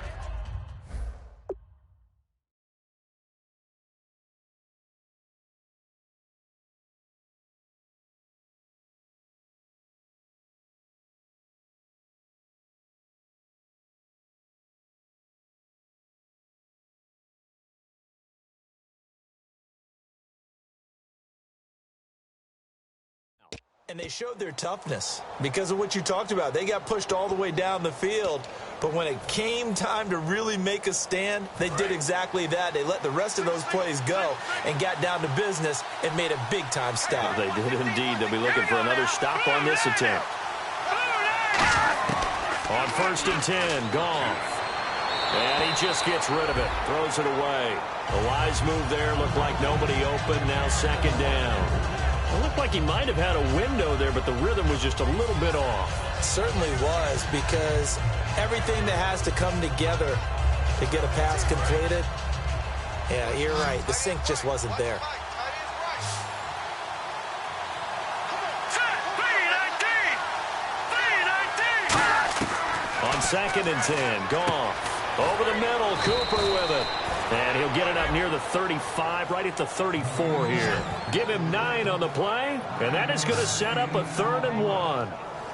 S4: And they showed their toughness because of what you talked about. They got pushed all the way down the field, but when it came time to really make a stand, they did exactly that. They let the rest of those plays go and got down to business and made a big-time stop.
S2: They did indeed. They'll be looking for another stop on this attempt. On 1st and 10, Goff. And he just gets rid of it, throws it away. A wise move there, looked like nobody open, now 2nd down. It looked like he might have had a window there, but the rhythm was just a little bit off.
S4: It certainly was, because everything that has to come together to get a pass completed, yeah, you're right. The sync just wasn't there.
S2: On 2nd and 10, Goff. Over the middle, Cooper with it. And he'll get it up near the 35, right at the 34 here. Give him 9 on the play, and that is going to set up a 3rd and 1.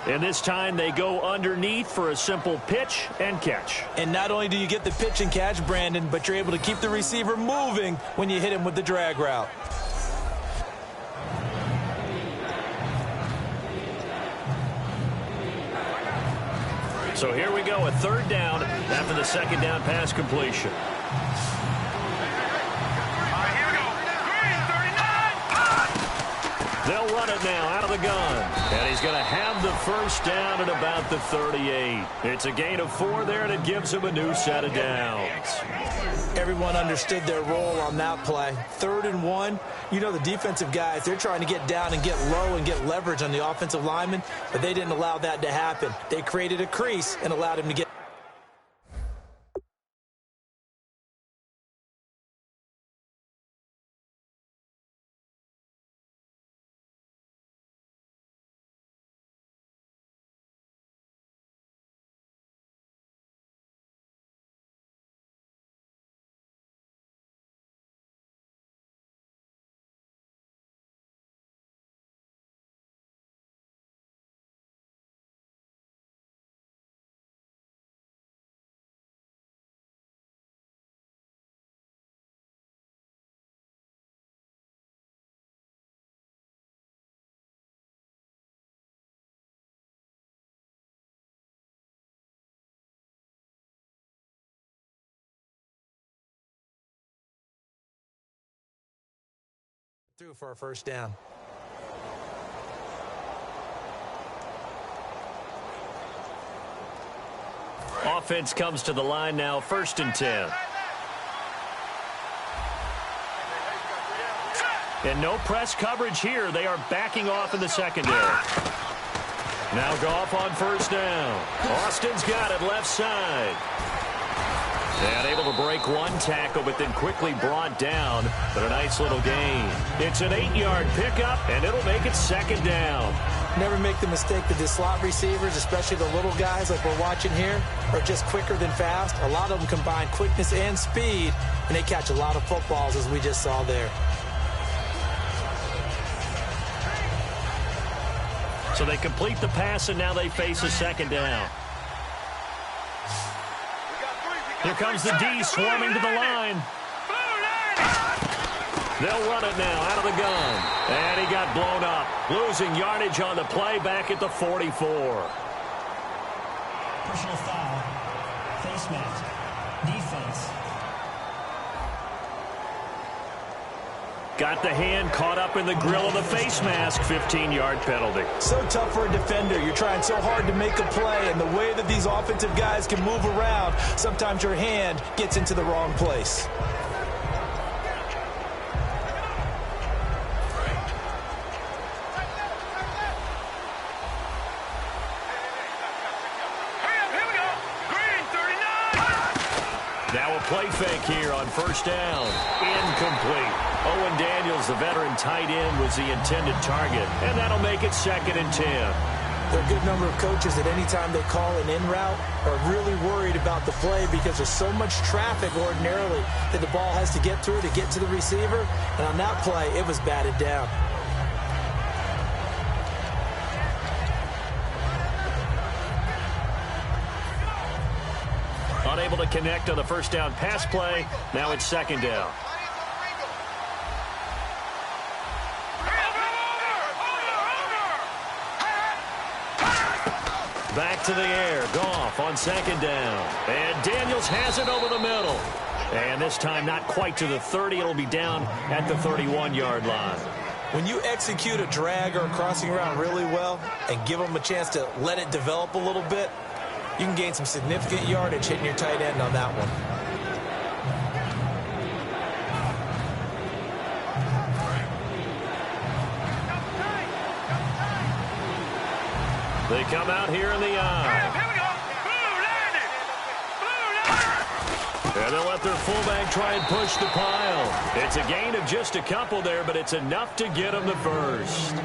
S2: And this time they go underneath for a simple pitch and catch.
S4: And not only do you get the pitch and catch, Brandon, but you're able to keep the receiver moving when you hit him with the drag route.
S2: So here we go, a 3rd down after the 2nd down pass completion. They'll run it now out of the gun. And he's going to have the 1st down at about the 38. It's a gain of 4 there, and it gives him a new set of downs.
S4: Everyone understood their role on that play. 3rd and 1. You know the defensive guys, they're trying to get down and get low and get leverage on the offensive lineman, but they didn't allow that to happen. They created a crease and allowed him to get. Through for a 1st down.
S2: offense comes to the line now, 1st and 10. And no press coverage here. They are backing off in the secondary. Now Goff on 1st down. Austin's got it left side. And able to break one tackle, but then quickly brought down. But a nice little gain. It's an 8-yard pickup, and it'll make it 2nd down.
S4: Never make the mistake that the slot receivers, especially the little guys like we're watching here, are just quicker than fast. A lot of them combine quickness and speed, and they catch a lot of footballs, as we just saw there.
S2: So they complete the pass, and now they face a 2nd down. Here comes the D swarming to the line. They'll run it now out of the gun. And he got blown up. Losing yardage on the play back at the 44.
S7: Personal foul. Face mask. Defense.
S2: Got the hand caught up in the grill of the face mask. 15-yard penalty.
S4: So tough for a defender. You're trying so hard to make a play, and the way that these offensive guys can move around, sometimes your hand gets into the wrong place.
S2: Now a play fake here on 1st down. Incomplete. Owen Daniels, the veteran tight end, was the intended target. And that'll make it 2nd and 10.
S4: There are a good number of coaches that any time they call an in route are really worried about the play because there's so much traffic ordinarily that the ball has to get through to get to the receiver. And on that play, it was batted down.
S2: Unable to connect on the 1st down pass play. Now it's 2nd down. Back to the air. Goff on 2nd down. And Daniels has it over the middle. And this time not quite to the 30. It'll be down at the 31-yard line.
S4: When you execute a drag or a crossing route really well and give them a chance to let it develop a little bit, you can gain some significant yardage hitting your tight end on that one.
S2: They come out here in the eye. And they'll let their fullback try and push the pile. It's a gain of just a couple there, but it's enough to get them the 1st.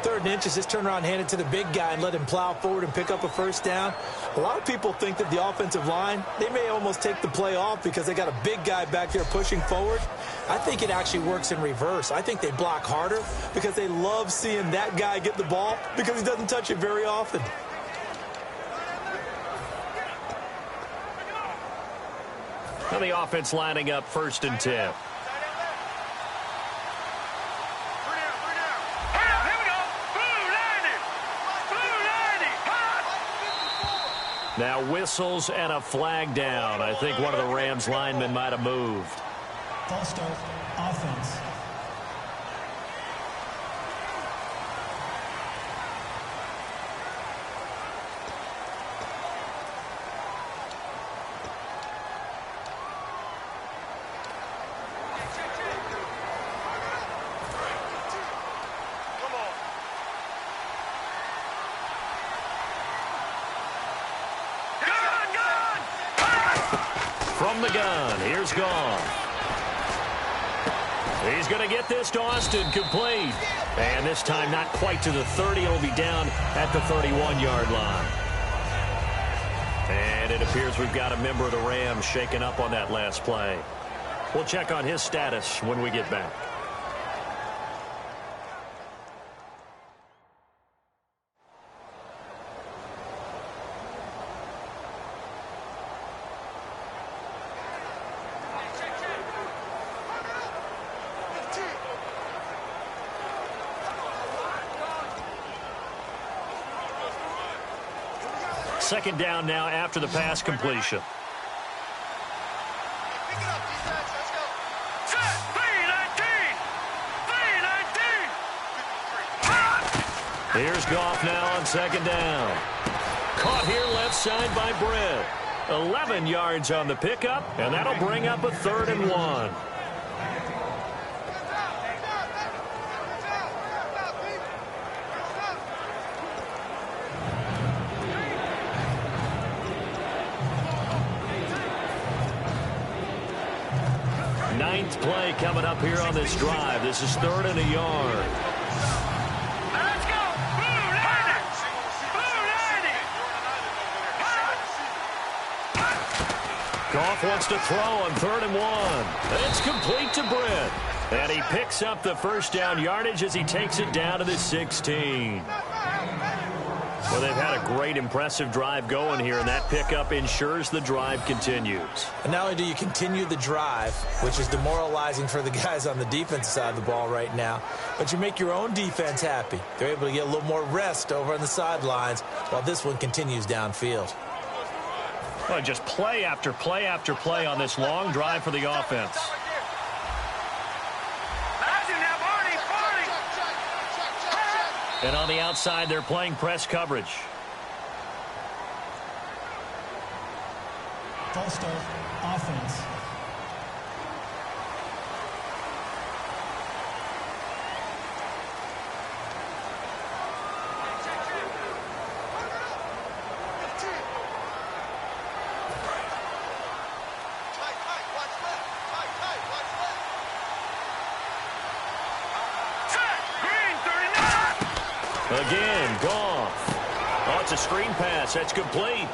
S4: 3rd and inches, just turn around, hand it to the big guy, and let him plow forward and pick up a 1st down. A lot of people think that the offensive line, they may almost take the play off because they got a big guy back there pushing forward. I think it actually works in reverse. I think they block harder because they love seeing that guy get the ball because he doesn't touch it very often.
S2: Now the offense lining up 1st and 10. Now whistles and a flag down. I think one of the Rams linemen might have moved.
S7: False start. Offense.
S2: From the gun, here's Goff. He's going to get this to Austin, complete. And this time not quite to the 30. It'll be down at the 31-yard line. And it appears we've got a member of the Rams shaken up on that last play. We'll check on his status when we get back. Second down now after the pass completion. Here's Goff now on 2nd down. Caught here left side by Britt. 11 yards on the pickup, and that'll bring up a 3rd and 1. Ninth play coming up here on this drive. This is 3rd and a yard.
S5: Let's go!
S2: Goff wants to throw on 3rd and 1. It's complete to Britt. And he picks up the first down yardage as he takes it down to the 16. Well, they've had a great, impressive drive going here, and that pickup ensures the drive continues.
S4: And not only do you continue the drive, which is demoralizing for the guys on the defensive side of the ball right now, but you make your own defense happy. They're able to get a little more rest over on the sidelines while this one continues downfield.
S2: Well, just play after play after play on this long drive for the offense. And on the outside, they're playing press coverage.
S7: False start, offense.
S2: Again, Goff. Oh, it's a screen pass. That's complete.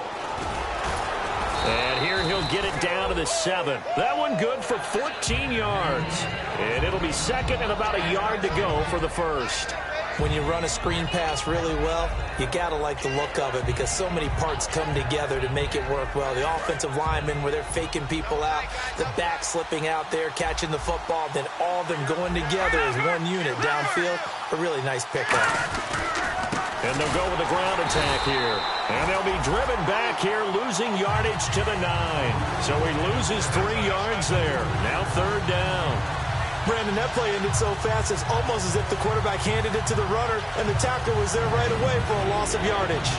S2: And here he'll get it down to the 7. That one good for 14 yards. And it'll be 2nd and about a yard to go for the 1st.
S4: When you run a screen pass really well, you got to like the look of it because so many parts come together to make it work well. The offensive linemen, where they're faking people out, the back slipping out there, catching the football, then all of them going together as one unit downfield. A really nice pickup.
S2: And they'll go with the ground attack here. And they'll be driven back here, losing yardage to the 9. So he loses 3 yards there. Now 3rd down.
S4: Brandon, that play ended so fast, it's almost as if the quarterback handed it to the runner, and the tackler was there right away for a loss of yardage.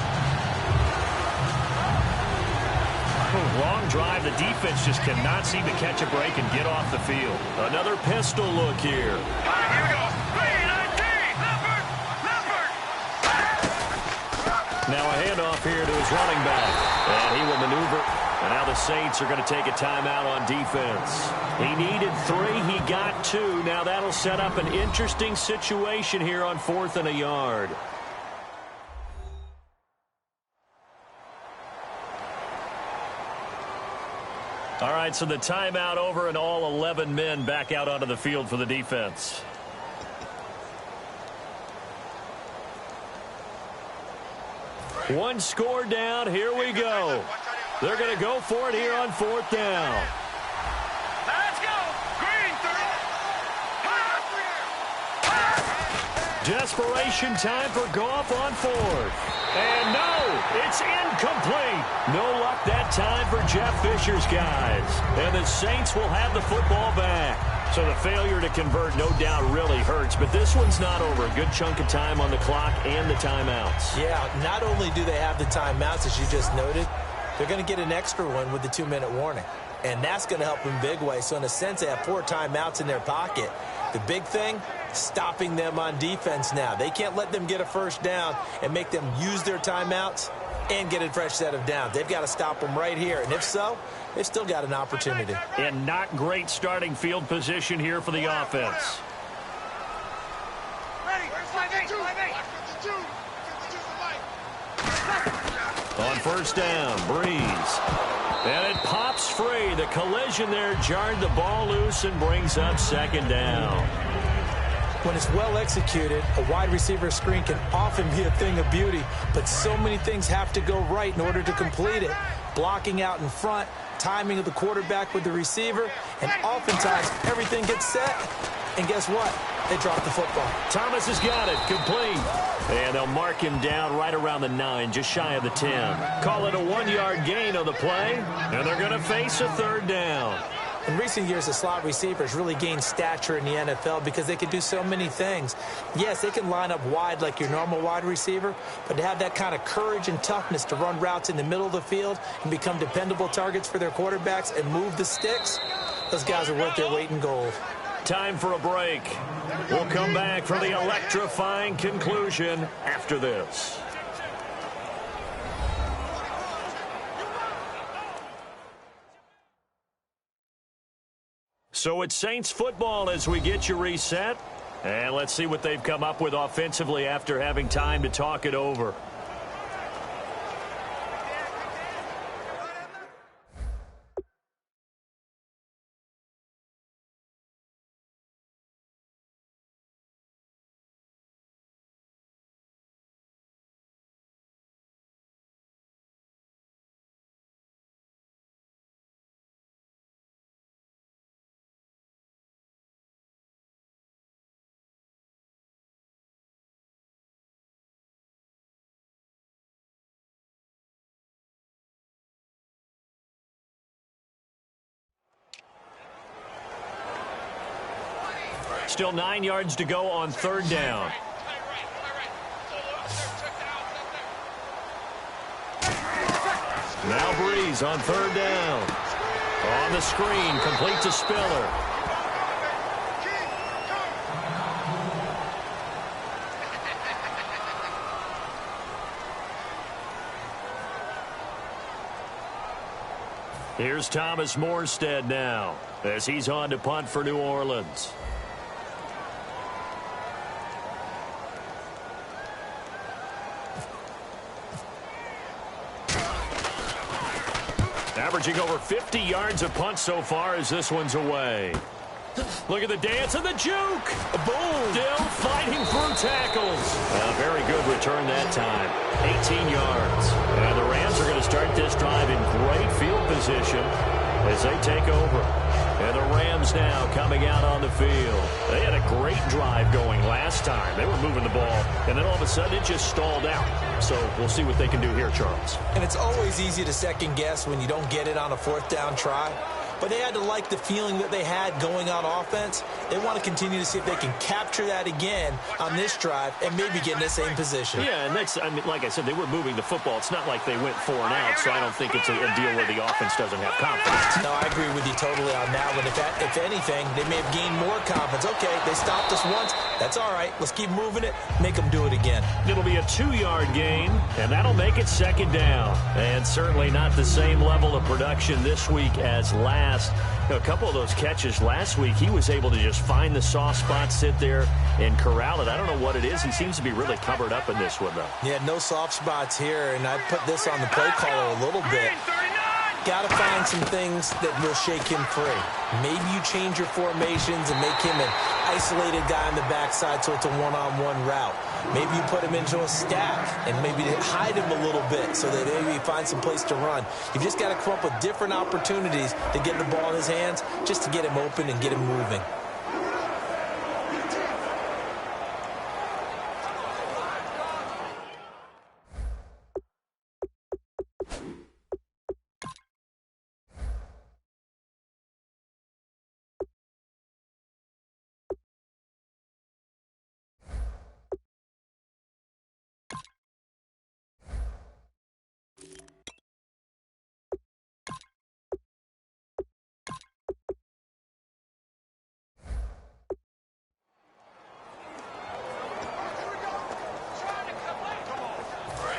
S2: Long drive. The defense just cannot seem to catch a break and get off the field. Another pistol look here.
S5: All right, here we go.
S2: Now a handoff here to his running back. And he will maneuver. And now the Saints are going to take a timeout on defense. He needed 3. He got 2. Now that'll set up an interesting situation here on 4th and a yard. All right, so the timeout over and all 11 men back out onto the field for the defense. One score down. Here we go. They're going to go for it here on 4th down.
S5: Let's go. Green 30.
S2: Desperation time for Goff on 4th. And no, it's incomplete. No luck that time for Jeff Fisher's guys. And the Saints will have the football back. So the failure to convert no doubt really hurts, but this one's not over. A good chunk of time on the clock and the timeouts.
S4: Yeah, not only do they have the timeouts, as you just noted, they're going to get an extra one with the 2-minute warning. And that's going to help in big way. So in a sense, they have 4 timeouts in their pocket. The big thing, stopping them on defense now. They can't let them get a first down and make them use their timeouts and get a fresh set of downs. They've got to stop them right here. And if so, they've still got an opportunity.
S2: And not great starting field position here for the offense. On 1st down, Breeze. And it pops free. The collision there jarred the ball loose and brings up 2nd down.
S4: When it's well executed, a wide receiver screen can often be a thing of beauty, but so many things have to go right in order to complete it. Blocking out in front, timing of the quarterback with the receiver, and oftentimes everything gets set, and guess what? They drop the football.
S2: Thomas has got it, complete. And they'll mark him down right around the 9, just shy of the 10. Call it a 1-yard gain on the play, and they're going to face a 3rd down.
S4: In recent years, the slot receivers really gained stature in the NFL because they can do so many things. Yes, they can line up wide like your normal wide receiver, but to have that kind of courage and toughness to run routes in the middle of the field and become dependable targets for their quarterbacks and move the sticks, those guys are worth their weight in gold.
S2: Time for a break. We'll come back for the electrifying conclusion after this. So it's Saints football as we get you reset. And let's see what they've come up with offensively after having time to talk it over. Still 9 yards to go on third down. Now Breeze on third down. On the screen, complete to Spiller. Here's Thomas Morstead now as he's on to punt for New Orleans. Averaging over 50 yards of punt so far as this one's away. Look at the dance and the juke. Boom. Still fighting through tackles. A very good return that time. 18 yards. And the Rams are going to start this drive in great field position as they take over. And the Rams now coming out on the field. They had a great drive going last time. They were moving the ball, and then all of a sudden it just stalled out. So we'll see what they can do here, Charles.
S4: And it's always easy to second guess when you don't get it on a fourth down try. But they had to like the feeling that they had going on offense. They want to continue to see if they can capture that again on this drive and maybe get in the same position.
S2: Yeah, and that's, I mean, like I said, they were moving the football. It's not like they went 4 and out, so I don't think it's a deal where the offense doesn't have confidence.
S4: No, I agree with you totally on that one. If anything, they may have gained more confidence. Okay, they stopped us once. That's all right. Let's keep moving it. Make them do it again.
S2: It'll be a 2-yard gain, and that'll make it second down. And certainly not the same level of production this week as last. A couple of those catches last week, he was able to just find the soft spot, sit there, and corral it. I don't know what it is. He seems to be really covered up in this one, though.
S4: Yeah, no soft spots here, and I put this on the play caller a little bit. Got to find some things that will shake him free. Maybe you change your formations and make him an isolated guy on the backside so it's a one-on-one route. Maybe you put him into a stack and maybe hide him a little bit so that maybe he finds some place to run. You've just got to come up with different opportunities to get the ball in his hands just to get him open and get him moving.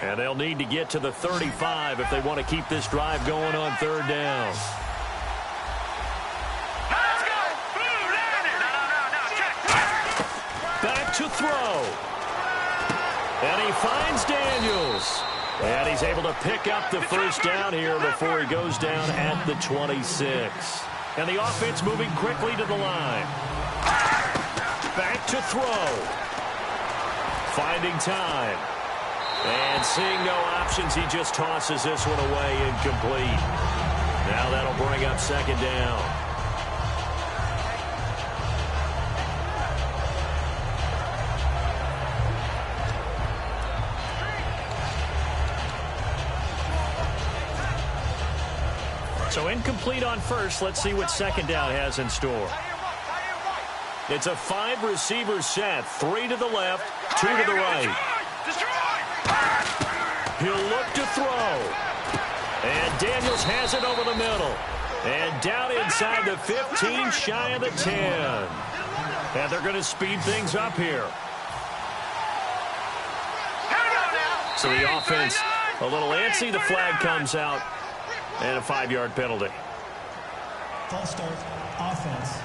S2: And they'll need to get to the 35 if they want to keep this drive going on third down.
S5: Let's go!
S2: Back to throw. And he finds Daniels. And he's able to pick up the first down here before he goes down at the 26. And the offense moving quickly to the line. Back to throw. Finding time. And seeing no options, he just tosses this one away incomplete. Now that'll bring up second down. So incomplete on first. Let's see what second down has in store. It's a 5-receiver set. 3 to the left, 2 to the right. He'll look to throw. And Daniels has it over the middle. And down inside the 15, shy of the 10. And they're going to speed things up here. So the offense a little antsy. The flag comes out. And a 5-yard penalty.
S7: False start, offense.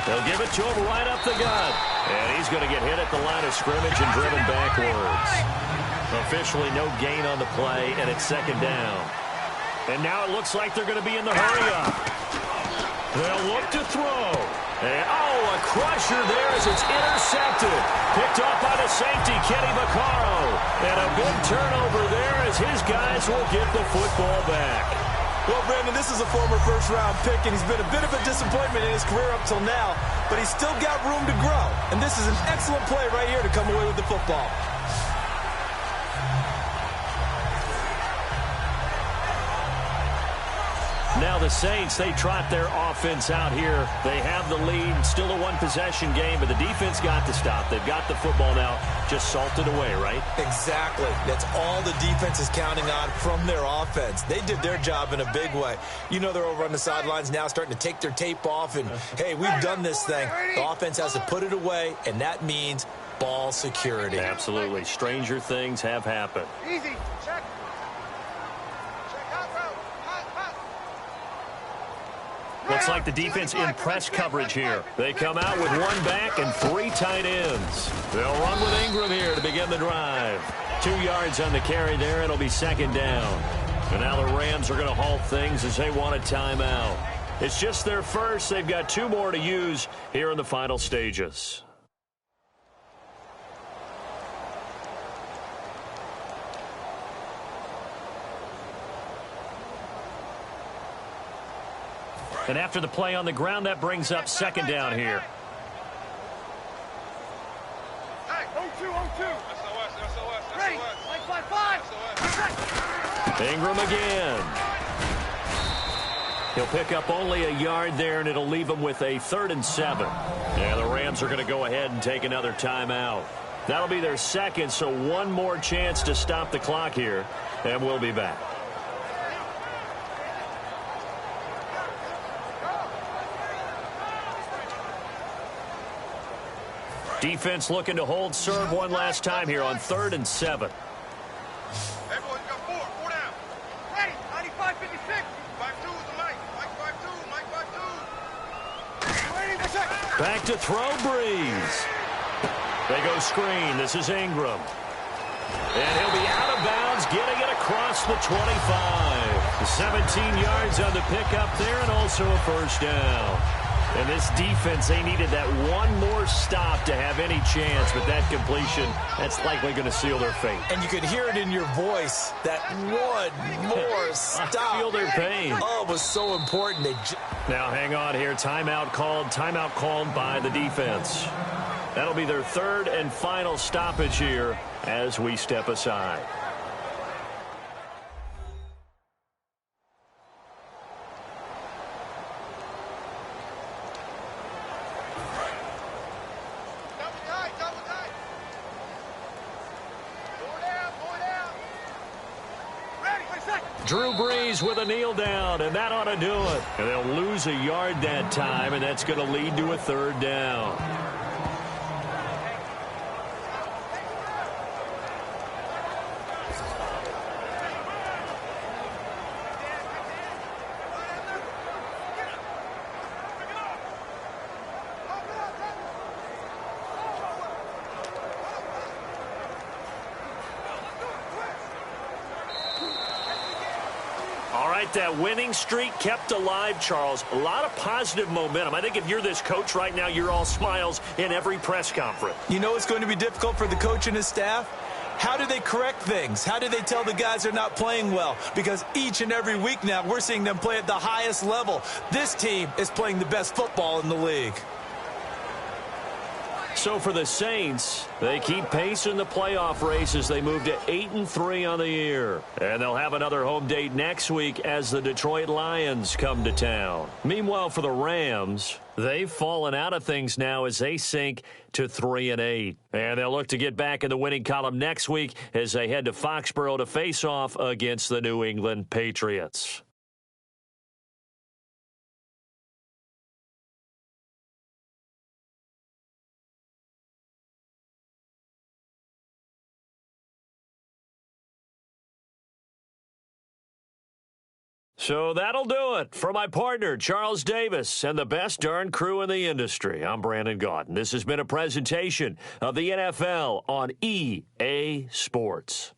S2: They'll give it to him right up the gut. And he's going to get hit at the line of scrimmage and driven backwards. Officially no gain on the play, and it's second down. And now it looks like they're going to be in the hurry-up. They'll look to throw. And, a crusher there as it's intercepted. Picked off by the safety, Kenny Vaccaro. And a big turnover there as his guys will get the football back.
S4: Well, Brandon, this is a former first-round pick, and he's been a bit of a disappointment in his career up till now, but he's still got room to grow. And this is an excellent play right here to come away with the football.
S2: Now the Saints, they trot their offense out here. They have the lead. Still a one-possession game, but the defense got to stop. They've got the football now just salted away, right?
S4: Exactly. That's all the defense is counting on from their offense. They did their job in a big way. You know they're over on the sidelines now starting to take their tape off, and, hey, we've done this thing. The offense has to put it away, and that means ball security.
S2: Absolutely. Stranger things have happened.
S5: Easy. Check.
S2: Looks like the defense in press coverage here. They come out with 1 back and 3 tight ends. They'll run with Ingram here to begin the drive. 2 yards on the carry there. It'll be second down. And now the Rams are going to halt things as they want a timeout. It's just their first. They've got 2 more to use here in the final stages. And after the play on the ground, that brings up second down here.
S5: Hey, 0-2, 0-2. SOS. Ready, 5-5.
S2: Ingram again. He'll pick up only a yard there, and it'll leave him with a 3rd and 7. Yeah, the Rams are going to go ahead and take another timeout. That'll be their second, so 1 more chance to stop the clock here, and we'll be back. Defense looking to hold serve one last time here on 3rd and 7.
S5: Everyone got 4 down. Ready, 95, 56. 5-2 is the Mike. Mike 5-2. Ready,
S2: back to throw, Breeze. They go screen. This is Ingram. And he'll be out of bounds, getting it across the 25. 17 yards on the pickup there, and also a first down. And this defense, they needed that 1 more stop to have any chance, but that completion, that's likely going to seal their fate.
S4: And you could hear it in your voice, that 1 more stop.
S2: I feel their pain.
S4: Oh, it was so important.
S2: Now, hang on here. Timeout called by the defense. That'll be their 3rd and final stoppage here as we step aside. Drew Brees with a kneel down, and that ought to do it. And they'll lose a yard that time, and that's going to lead to a 3rd down. right, that winning streak kept alive, Charles. A lot of positive momentum. I think if you're this coach right now, you're all smiles in every press conference.
S4: You know it's going to be difficult for the coach and his staff? How do they correct things? How do they tell the guys they're not playing well? Because each and every week now, we're seeing them play at the highest level. This team is playing the best football in the league.
S2: So for the Saints, they keep pace in the playoff race as they move to 8-3 on the year. And they'll have another home date next week as the Detroit Lions come to town. Meanwhile, for the Rams, they've fallen out of things now as they sink to 3-8. And they'll look to get back in the winning column next week as they head to Foxborough to face off against the New England Patriots. So that'll do it for my partner, Charles Davis, and the best darn crew in the industry. I'm Brandon Gaudin. This has been a presentation of the NFL on EA Sports.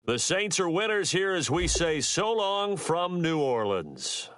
S2: The Saints are winners here as we say so long from New Orleans.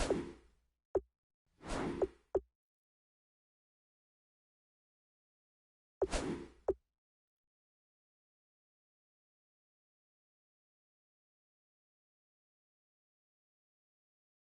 S3: out.